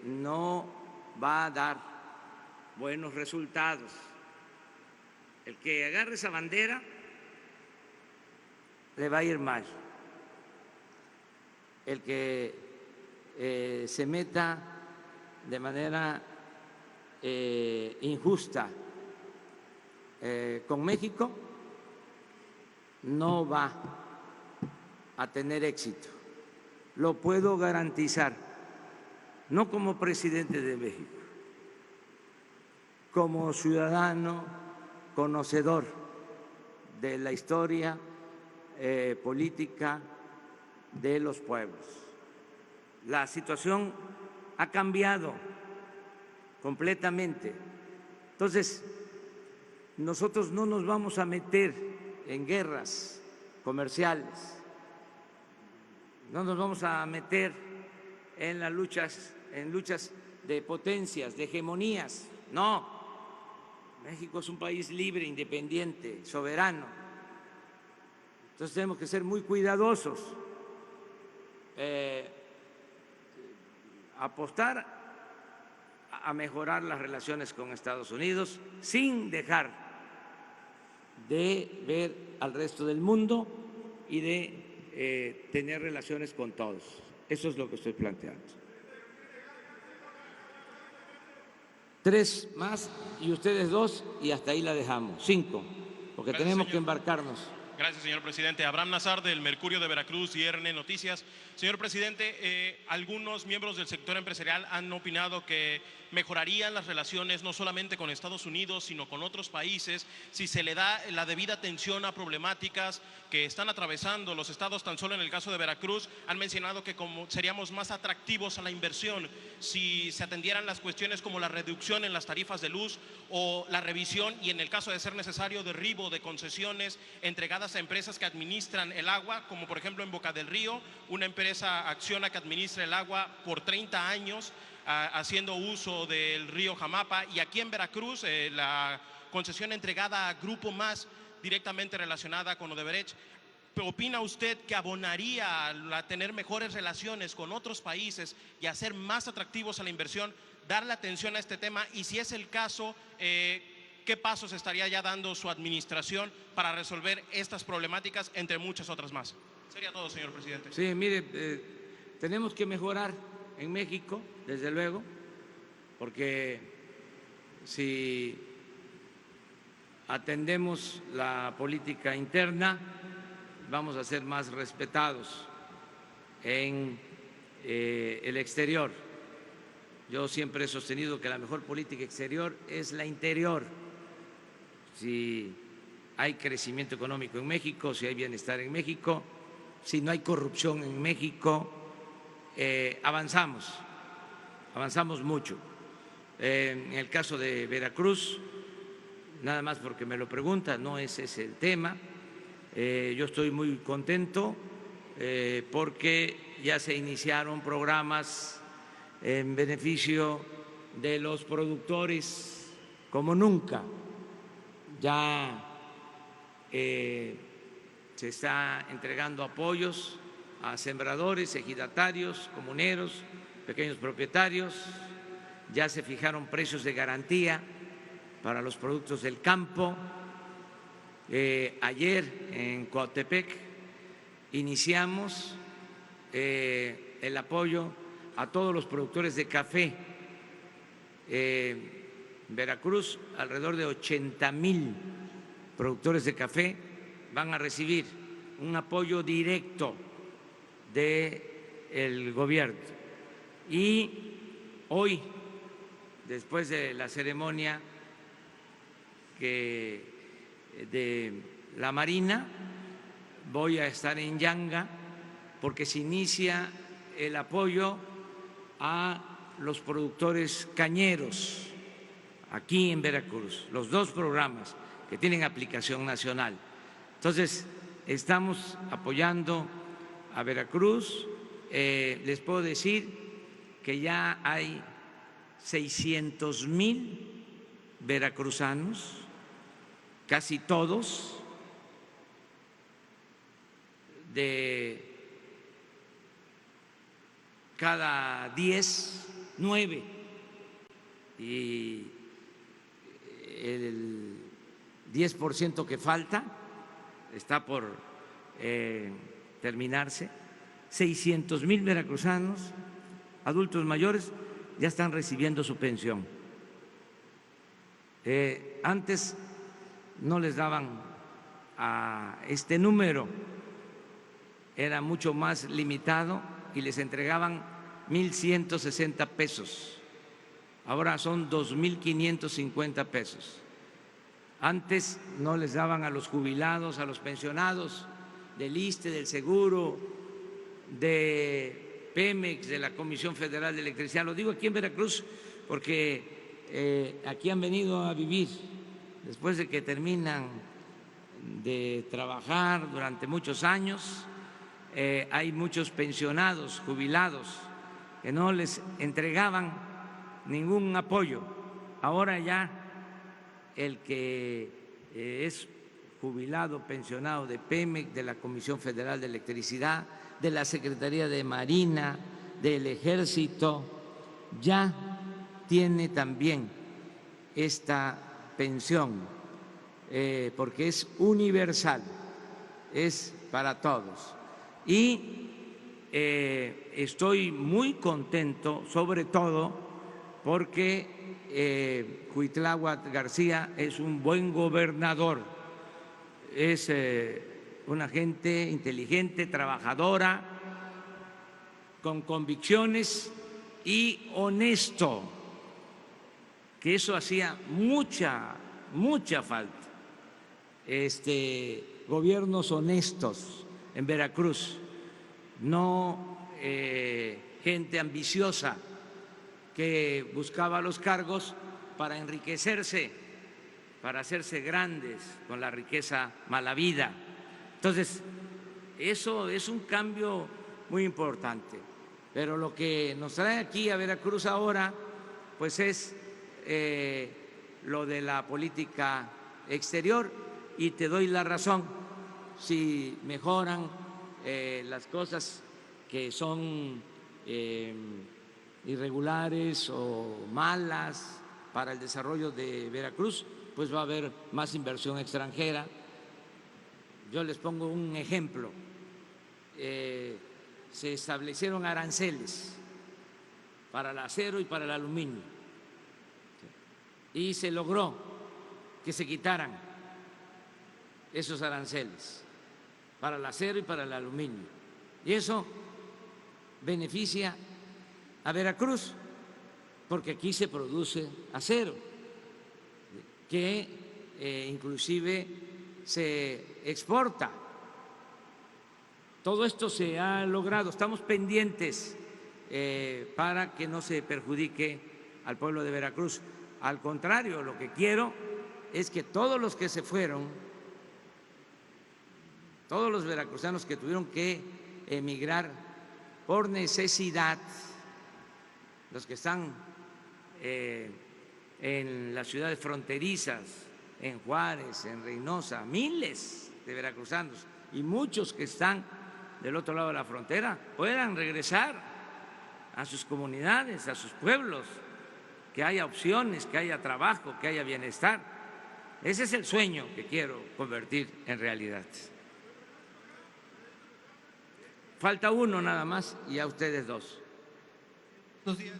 no va a dar buenos resultados. El que agarre esa bandera le va a ir mal. El que se meta de manera injusta con México no va a tener éxito. Lo puedo garantizar, no como presidente de México, como ciudadano conocedor de la historia política de los pueblos. La situación ha cambiado completamente. Entonces, nosotros no nos vamos a meter en guerras comerciales, no nos vamos a meter en las luchas de potencias, de hegemonías. No, México es un país libre, independiente, soberano. Entonces tenemos que ser muy cuidadosos. apostar a mejorar las relaciones con Estados Unidos sin dejar de ver al resto del mundo y de tener relaciones con todos. Eso es lo que estoy planteando. 3 más y ustedes 2 y hasta ahí la dejamos. 5, porque Gracias, tenemos señor. que embarcarnos. Gracias, señor presidente. Abraham Nazar, del Mercurio de Veracruz y RN Noticias. Señor presidente, algunos miembros del sector empresarial han opinado que mejorarían las relaciones no solamente con Estados Unidos, sino con otros países, si se le da la debida atención a problemáticas que están atravesando los estados. Tan solo en el caso de Veracruz han mencionado que como seríamos más atractivos a la inversión si se atendieran las cuestiones como la reducción en las tarifas de luz o la revisión y, en el caso de ser necesario, derribo de concesiones entregadas a empresas que administran el agua, como por ejemplo en Boca del Río, una empresa Acciona que administra el agua por 30 años, haciendo uso del río Jamapa, y aquí en Veracruz la concesión entregada a Grupo Más, directamente relacionada con Odebrecht. ¿Opina usted que abonaría a tener mejores relaciones con otros países y a ser más atractivos a la inversión, darle atención a este tema? Y si es el caso, ¿qué pasos estaría ya dando su administración para resolver estas problemáticas, entre muchas otras más? Sería todo, señor presidente. Sí, mire, tenemos que mejorar en México, desde luego, porque si atendemos la política interna, vamos a ser más respetados en el exterior. Yo siempre he sostenido que la mejor política exterior es la interior. Si hay crecimiento económico en México, si hay bienestar en México, si no hay corrupción en México, avanzamos mucho. En el caso de Veracruz, nada más porque me lo pregunta, no es ese el tema. Yo estoy muy contento porque ya se iniciaron programas en beneficio de los productores como nunca. Ya se está entregando apoyos a sembradores, ejidatarios, comuneros, pequeños propietarios. Ya se fijaron precios de garantía para los productos del campo. Ayer en Coatepec iniciamos el apoyo a todos los productores de café. En Veracruz, alrededor de 80,000 productores de café van a recibir un apoyo directo del gobierno. Y hoy, después de la ceremonia de la Marina, voy a estar en Yanga porque se inicia el apoyo a los productores cañeros aquí en Veracruz, los 2 programas que tienen aplicación nacional. Entonces, estamos apoyando a Veracruz. Les puedo decir que ya hay 600,000 veracruzanos, casi todos, de cada 10, 9, y el 10% que falta está por terminarse. 600,000 veracruzanos, adultos mayores, ya están recibiendo su pensión. Antes no les daban a este número, era mucho más limitado y les entregaban 1,160 pesos. Ahora son 2,550 pesos. Antes no les daban a los jubilados, a los pensionados del ISSSTE, del Seguro, de Pemex, de la Comisión Federal de Electricidad. Lo digo aquí en Veracruz porque aquí han venido a vivir después de que terminan de trabajar durante muchos años. Hay muchos pensionados, jubilados, que no les entregaban ningún apoyo. Ahora ya el que es jubilado, pensionado de Pemex, de la Comisión Federal de Electricidad, de la Secretaría de Marina, del Ejército, ya tiene también esta pensión, porque es universal, es para todos. Y estoy muy contento, sobre todo porque Cuitláhuac García es un buen gobernador, es una gente inteligente, trabajadora, con convicciones y honesto, que eso hacía mucha falta. Gobiernos honestos en Veracruz, no gente ambiciosa que buscaba los cargos para enriquecerse, para hacerse grandes con la riqueza mala vida. Entonces, eso es un cambio muy importante. Pero lo que nos trae aquí a Veracruz ahora, pues es lo de la política exterior, y te doy la razón. Si mejoran las cosas que son irregulares o malas para el desarrollo de Veracruz, pues va a haber más inversión extranjera. Yo les pongo un ejemplo. Se establecieron aranceles para el acero y para el aluminio y se logró que se quitaran esos aranceles para el acero y para el aluminio, y eso beneficia a Veracruz porque aquí se produce acero que inclusive se exporta. Todo esto se ha logrado, estamos pendientes para que no se perjudique al pueblo de Veracruz. Al contrario, lo que quiero es que todos los que se fueron, todos los veracruzanos que tuvieron que emigrar por necesidad, los que están en las ciudades fronterizas, en Juárez, en Reynosa, miles de veracruzanos y muchos que están del otro lado de la frontera, puedan regresar a sus comunidades, a sus pueblos, que haya opciones, que haya trabajo, que haya bienestar. Ese es el sueño que quiero convertir en realidad. Falta uno nada más y a ustedes dos. Buenos días.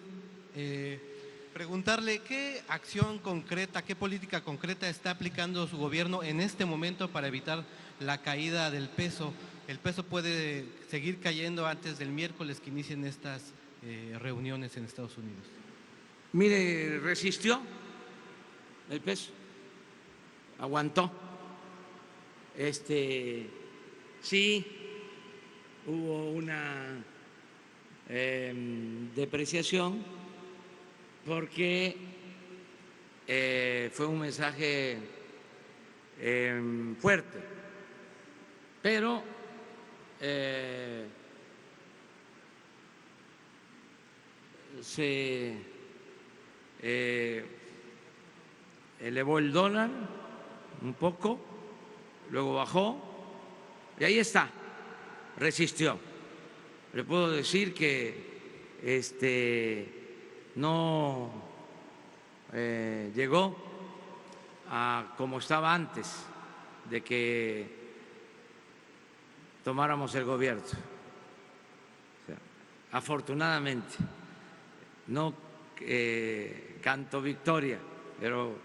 Preguntarle qué acción concreta, qué política concreta está aplicando su gobierno en este momento para evitar la caída del peso. El peso puede seguir cayendo antes del miércoles que inicien estas reuniones en Estados Unidos. Mire, resistió el peso, aguantó. Sí, hubo una depreciación porque fue un mensaje fuerte, pero se elevó el dólar un poco, luego bajó y ahí está, resistió. Le puedo decir que no llegó a como estaba antes de que tomáramos el gobierno. O sea, afortunadamente, no canto victoria, pero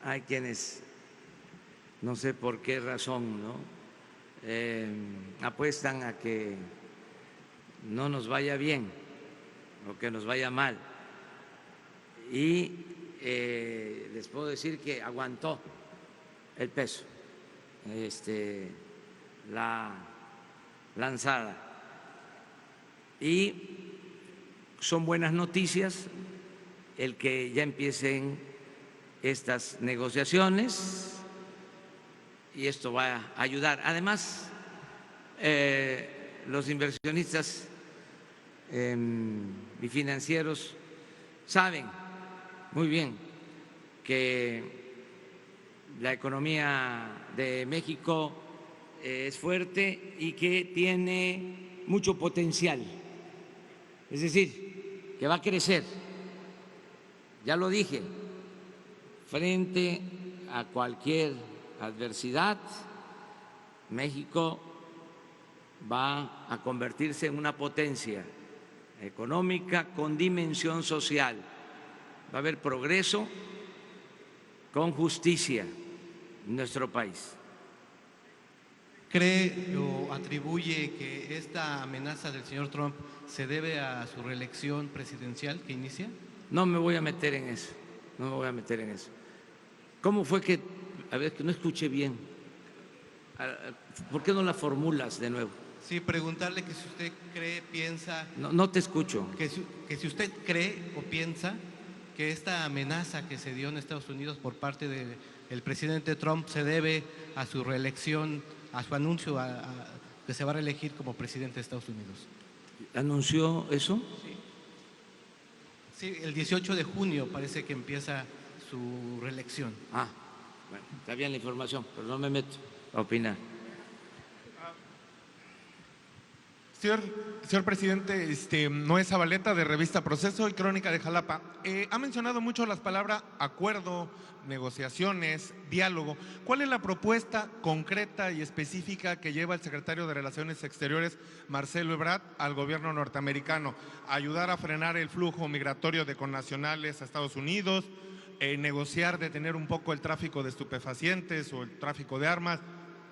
hay quienes, no sé por qué razón, ¿no? Apuestan a que no nos vaya bien o que nos vaya mal. Y les puedo decir que aguantó el peso, la lanzada. Y son buenas noticias el que ya empiecen estas negociaciones y esto va a ayudar. Además, los inversionistas y financieros saben muy bien que la economía de México es fuerte y que tiene mucho potencial, es decir, que va a crecer ya lo dije, frente a cualquier adversidad, México va a convertirse en una potencia económica con dimensión social. Va a haber progreso con justicia en nuestro país. ¿Cree o atribuye que esta amenaza del señor Trump se debe a su reelección presidencial que inicia? No me voy a meter en eso, no me voy a meter en eso. ¿Cómo fue que, a ver, que no escuché bien? ¿Por qué no la formulas de nuevo? Sí, preguntarle que si usted cree, piensa… No te escucho. Que si usted cree o piensa que esta amenaza que se dio en Estados Unidos por parte del presidente Trump se debe a su reelección, a su anuncio que se va a reelegir como presidente de Estados Unidos. ¿Anunció eso? Sí, el 18 de junio parece que empieza su reelección. Ah, bueno, está bien la información, pero no me meto a opinar. Señor presidente, Noé Zabaleta de Revista Proceso y Crónica de Jalapa. Ha mencionado mucho las palabras acuerdo, negociaciones, diálogo. ¿Cuál es la propuesta concreta y específica que lleva el secretario de Relaciones Exteriores, Marcelo Ebrard, al gobierno norteamericano? ¿Ayudar a frenar el flujo migratorio de connacionales a Estados Unidos? ¿Negociar, detener un poco el tráfico de estupefacientes o el tráfico de armas?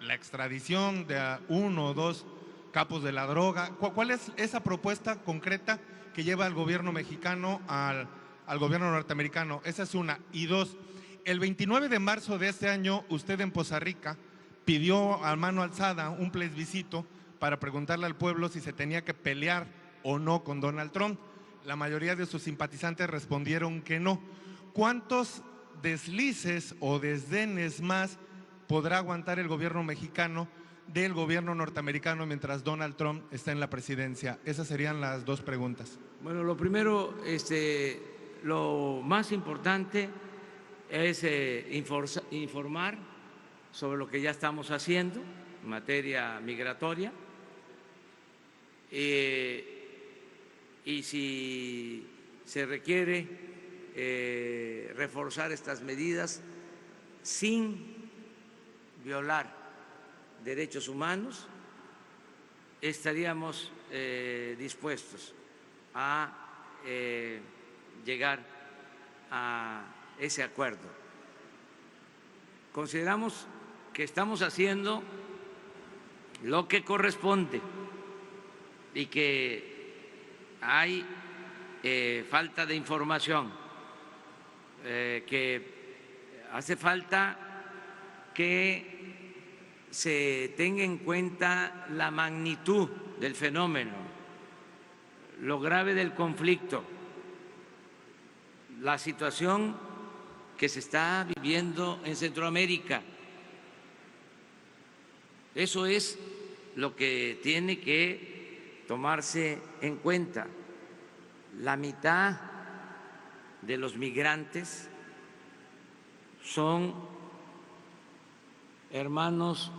¿La extradición de 1 o 2 capos de la droga? ¿Cuál es esa propuesta concreta que lleva al gobierno mexicano al gobierno norteamericano? Esa es una. Y dos, el 29 de marzo de este año, usted en Poza Rica pidió a mano alzada un plebiscito para preguntarle al pueblo si se tenía que pelear o no con Donald Trump. La mayoría de sus simpatizantes respondieron que no. ¿Cuántos deslices o desdenes más podrá aguantar el gobierno mexicano del gobierno norteamericano mientras Donald Trump está en la presidencia? Esas serían las dos preguntas. Bueno, lo primero, lo más importante es informar sobre lo que ya estamos haciendo en materia migratoria y si se requiere reforzar estas medidas sin violar derechos humanos, estaríamos dispuestos a llegar a ese acuerdo. Consideramos que estamos haciendo lo que corresponde y que hay falta de información, que hace falta que se tenga en cuenta la magnitud del fenómeno, lo grave del conflicto, la situación que se está viviendo en Centroamérica. Eso es lo que tiene que tomarse en cuenta. La mitad de los migrantes son hermanos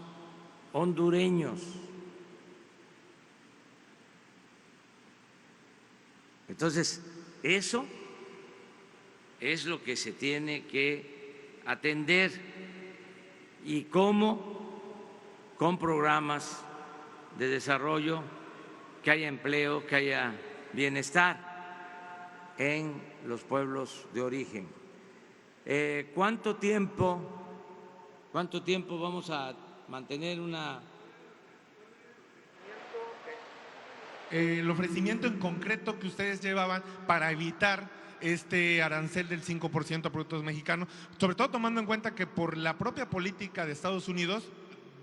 hondureños. Entonces, eso es lo que se tiene que atender. ¿Y cómo? Con programas de desarrollo, que haya empleo, que haya bienestar en los pueblos de origen. ¿Cuánto tiempo vamos a mantener una… El ofrecimiento en concreto que ustedes llevaban para evitar este arancel del 5% a productos mexicanos, sobre todo tomando en cuenta que por la propia política de Estados Unidos,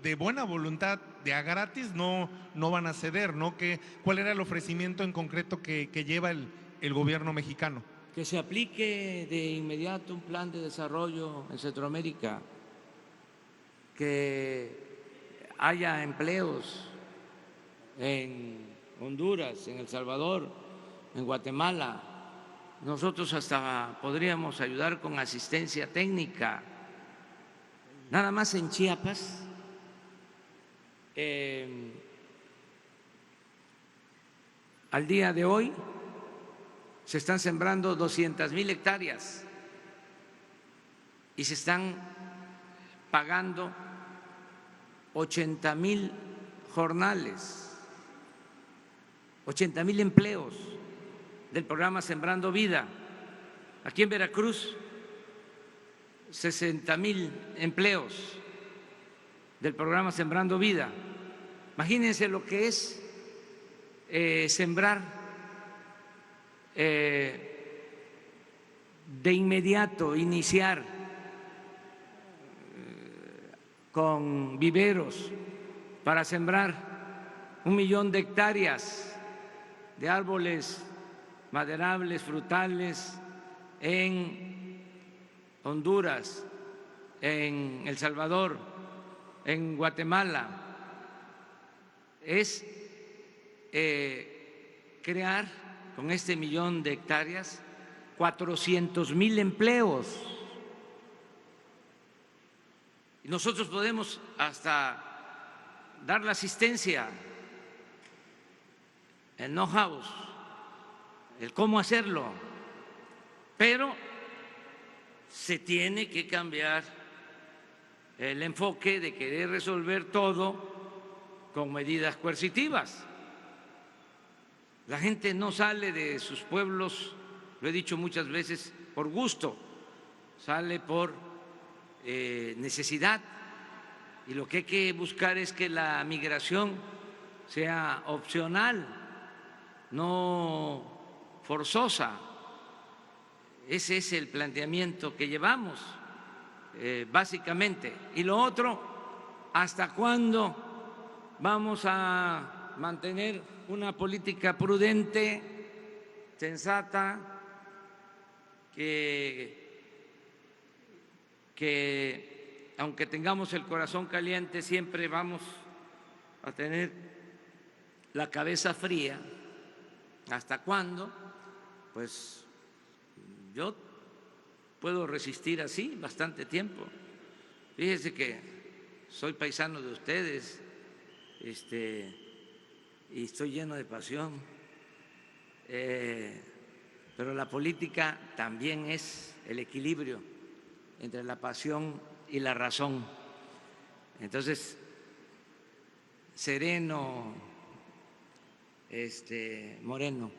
de buena voluntad, de a gratis, no van a ceder, ¿no? ¿Cuál era el ofrecimiento en concreto que lleva el gobierno mexicano? Que se aplique de inmediato un plan de desarrollo en Centroamérica, que haya empleos en Honduras, en El Salvador, en Guatemala. Nosotros hasta podríamos ayudar con asistencia técnica. Nada más en Chiapas, al día de hoy se están sembrando 200,000 hectáreas y se están pagando 80,000 jornales, 80,000 empleos del programa Sembrando Vida. Aquí en Veracruz, 60,000 empleos del programa Sembrando Vida. Imagínense lo que es sembrar de inmediato, iniciar con viveros para sembrar 1 millón de hectáreas de árboles maderables, frutales en Honduras, en El Salvador, en Guatemala. Es crear con este 1 millón de hectáreas 400,000 empleos. Y nosotros podemos hasta dar la asistencia, el know-how, el cómo hacerlo, pero se tiene que cambiar el enfoque de querer resolver todo con medidas coercitivas. La gente no sale de sus pueblos, lo he dicho muchas veces, por gusto, sale por necesidad, y lo que hay que buscar es que la migración sea opcional, no forzosa. Ese es el planteamiento que llevamos, básicamente. Y lo otro, ¿hasta cuándo vamos a mantener una política prudente, sensata, que aunque tengamos el corazón caliente, siempre vamos a tener la cabeza fría? ¿Hasta cuándo? Pues yo puedo resistir así bastante tiempo. Fíjese que soy paisano de ustedes, y estoy lleno de pasión, pero la política también es el equilibrio entre la pasión y la razón. Entonces, sereno, Moreno.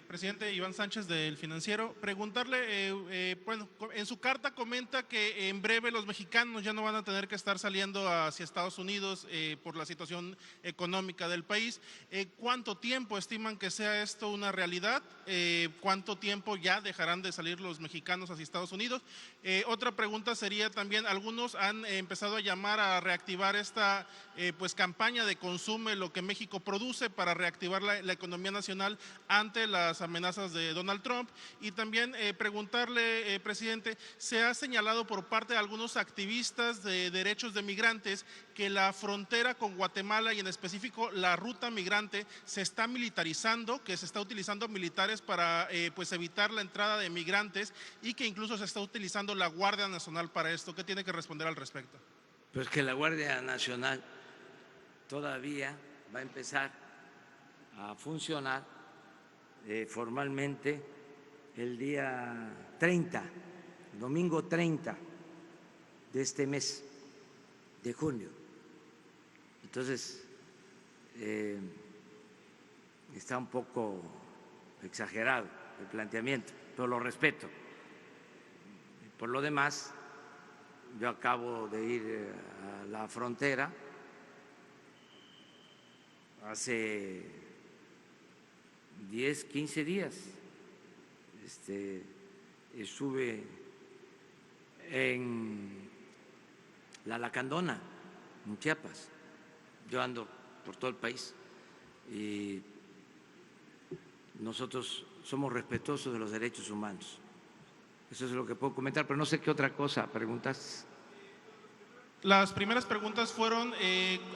Presidente Iván Sánchez del Financiero, preguntarle, bueno, en su carta comenta que en breve los mexicanos ya no van a tener que estar saliendo hacia Estados Unidos por la situación económica del país. ¿Cuánto tiempo estiman que sea esto una realidad? ¿Cuánto tiempo ya dejarán de salir los mexicanos hacia Estados Unidos? Otra pregunta sería también, algunos han empezado a llamar a reactivar esta pues campaña de consume lo que México produce para reactivar la economía nacional ante las amenazas de Donald Trump. Y también preguntarle, presidente, se ha señalado por parte de algunos activistas de derechos de migrantes que la frontera con Guatemala y en específico la ruta migrante se está militarizando, que se está utilizando militares para pues evitar la entrada de migrantes y que incluso se está utilizando la Guardia Nacional para esto. ¿Qué tiene que responder al respecto? Pues que la Guardia Nacional todavía va a empezar a funcionar formalmente el día 30, domingo 30 de este mes de junio. Entonces, está un poco exagerado el planteamiento, pero lo respeto. Por lo demás, yo acabo de ir a la frontera hace 10, 15 días. Estuve en La Lacandona, en Chiapas. Yo ando por todo el país y nosotros somos respetuosos de los derechos humanos. Eso es lo que puedo comentar, pero no sé qué otra cosa preguntaste. Las primeras preguntas fueron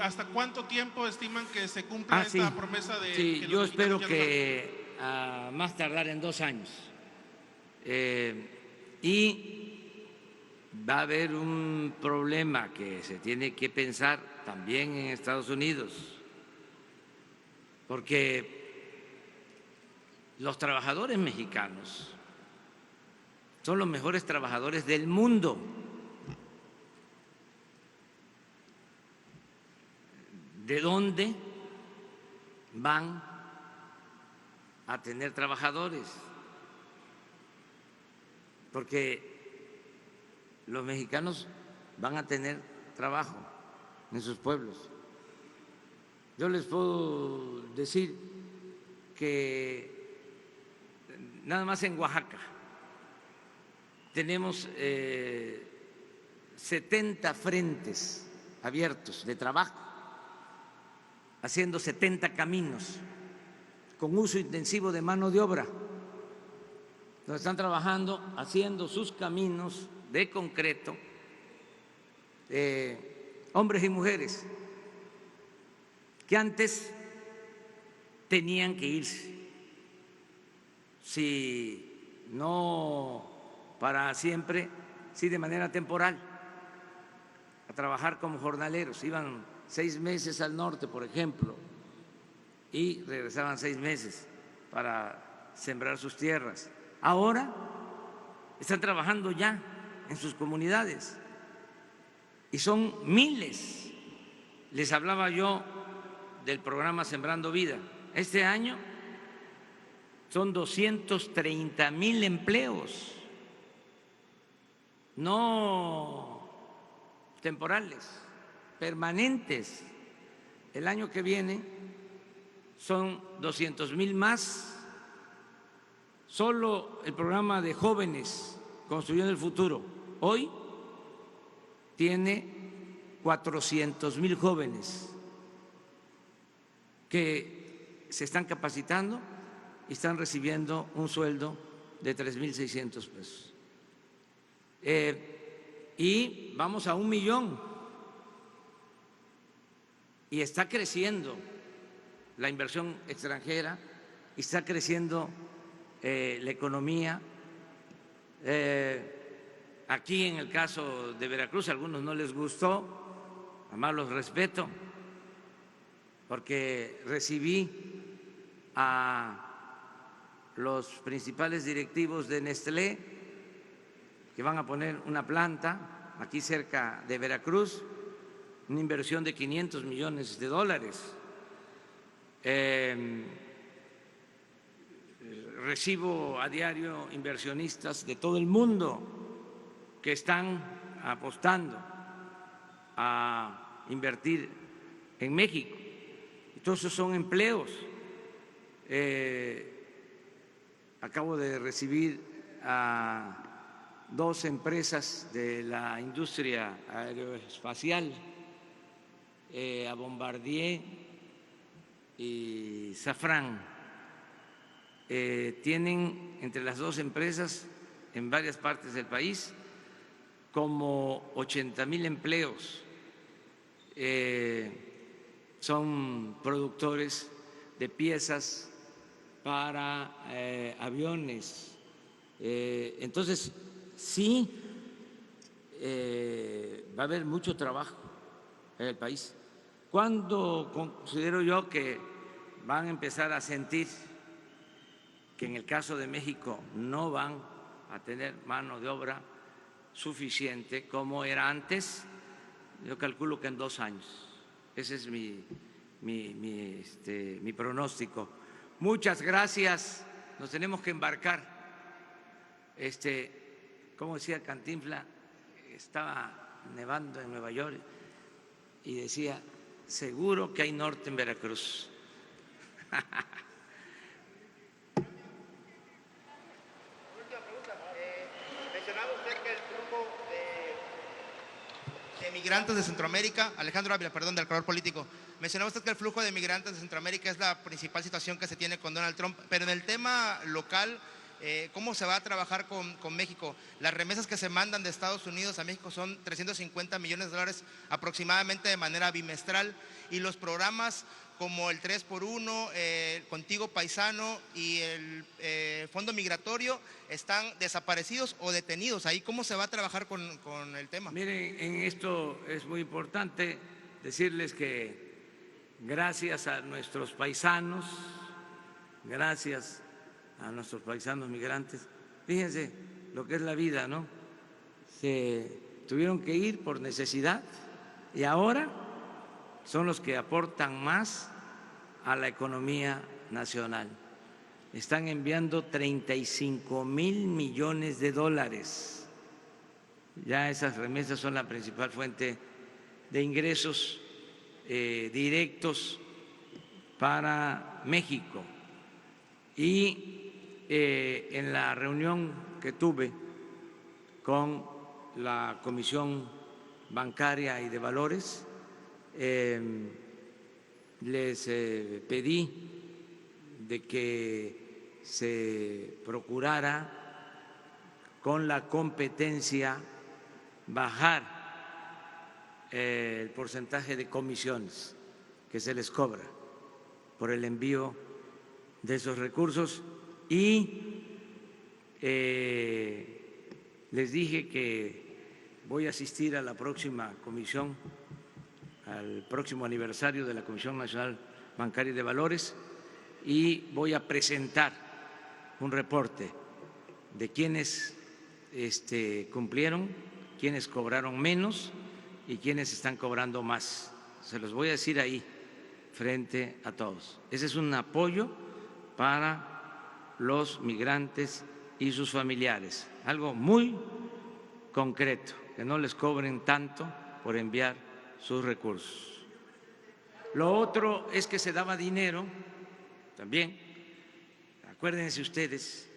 ¿hasta cuánto tiempo estiman que se cumpla esta promesa de sí, que yo los espero mexicanos ya no que a más tardar en 2 años. Y va a haber un problema que se tiene que pensar también en Estados Unidos, porque los trabajadores mexicanos son los mejores trabajadores del mundo. ¿De dónde van a tener trabajadores? Porque los mexicanos van a tener trabajo en sus pueblos. Yo les puedo decir que nada más en Oaxaca tenemos 70 frentes abiertos de trabajo, haciendo 70 caminos con uso intensivo de mano de obra, donde están trabajando, haciendo sus caminos de concreto, hombres y mujeres que antes tenían que irse, si no para siempre, sí de manera temporal, a trabajar como jornaleros. Iban 6 meses al norte, por ejemplo, y regresaban 6 meses para sembrar sus tierras. Ahora están trabajando ya en sus comunidades y son miles. Les hablaba yo del programa Sembrando Vida. Este año son 230,000 empleos, no temporales, permanentes. El año que viene son 200,000 más. Solo el programa de jóvenes Construyendo el Futuro hoy tiene 400,000 jóvenes que se están capacitando y están recibiendo un sueldo de 3,600 pesos. Y vamos a 1 millón. Y está creciendo la inversión extranjera, y está creciendo la economía. Aquí en el caso de Veracruz, a algunos no les gustó, además los respeto, porque recibí a los principales directivos de Nestlé que van a poner una planta aquí cerca de Veracruz, una inversión de $500 millones. Recibo a diario inversionistas de todo el mundo que están apostando a invertir en México. Y todos esos son empleos. Acabo de recibir a 2 empresas de la industria aeroespacial, a Bombardier y Safran. Tienen entre las 2 empresas en varias partes del país como 80,000 empleos. Son productores de piezas para aviones. Entonces, sí, va a haber mucho trabajo en el país. ¿Cuándo considero yo que van a empezar a sentir que en el caso de México no van a tener mano de obra suficiente como era antes? Yo calculo que en 2 años. Ese es mi pronóstico. Muchas gracias. Nos tenemos que embarcar. Como decía Cantinflas, estaba nevando en Nueva York y decía, seguro que hay norte en Veracruz. Mencionaba usted que el flujo de migrantes de Centroamérica, Alejandro Ávila, perdón, del color político, mencionaba usted que el flujo de migrantes de Centroamérica es la principal situación que se tiene con Donald Trump, pero en el tema local, ¿cómo se va a trabajar con México? Las remesas que se mandan de Estados Unidos a México son $350 millones aproximadamente de manera bimestral, y los programas como el 3x1, Contigo Paisano y el Fondo Migratorio están desaparecidos o detenidos. ¿Ahí cómo se va a trabajar con el tema? Miren, en esto es muy importante decirles que gracias a nuestros paisanos, migrantes. Fíjense lo que es la vida, ¿no? Se tuvieron que ir por necesidad y ahora son los que aportan más a la economía nacional. Están enviando 35,000 millones de dólares. Ya esas remesas son la principal fuente de ingresos directos para México. Y en la reunión que tuve con la Comisión Bancaria y de Valores, les pedí de que se procurara con la competencia bajar el porcentaje de comisiones que se les cobra por el envío de esos recursos y les dije que voy a asistir a la próxima comisión, al próximo aniversario de la Comisión Nacional Bancaria y de Valores y voy a presentar un reporte de quiénes cumplieron, quiénes cobraron menos y quiénes están cobrando más. Se los voy a decir ahí frente a todos. Ese es un apoyo para los migrantes y sus familiares, algo muy concreto, que no les cobren tanto por enviar sus recursos. Lo otro es que se daba dinero también. Acuérdense ustedes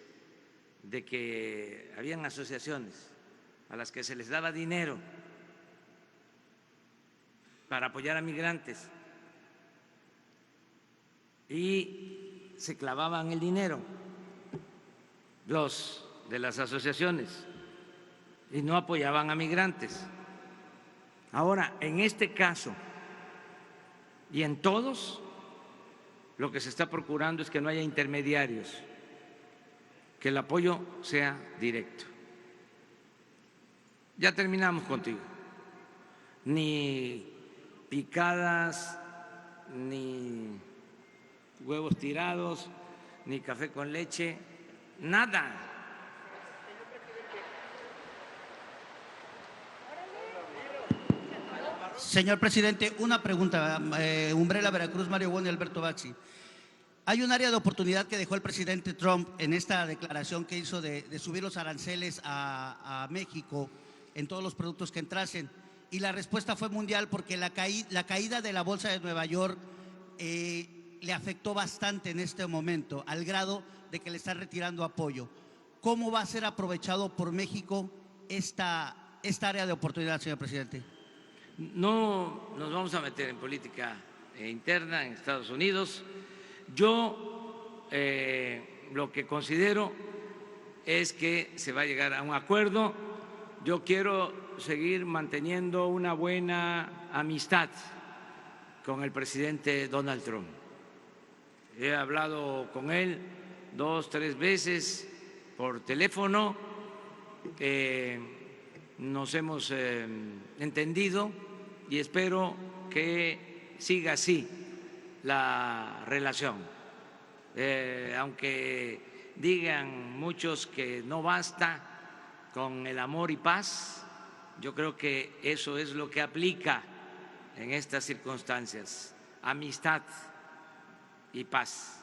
de que habían asociaciones a las que se les daba dinero para apoyar a migrantes y se clavaban el dinero los de las asociaciones y no apoyaban a migrantes. Ahora, en este caso y en todos, lo que se está procurando es que no haya intermediarios, que el apoyo sea directo. Ya terminamos contigo. Ni picadas, ni huevos tirados, ni café con leche, nada. Señor presidente, una pregunta. Umbrella Veracruz, Mario Boni, Alberto Baxi. Hay un área de oportunidad que dejó el presidente Trump en esta declaración que hizo de subir los aranceles a México en todos los productos que entrasen. Y la respuesta fue mundial porque la caída de la bolsa de Nueva York le afectó bastante en este momento, al grado de que le están retirando apoyo. ¿Cómo va a ser aprovechado por México esta área de oportunidad, señor presidente? No nos vamos a meter en política interna en Estados Unidos. Yo lo que considero es que se va a llegar a un acuerdo. Yo quiero seguir manteniendo una buena amistad con el presidente Donald Trump. He hablado con él 2, 3 veces por teléfono, nos hemos entendido y espero que siga así la relación. Aunque digan muchos que no basta con el amor y paz, yo creo que eso es lo que aplica en estas circunstancias, amistad y paz.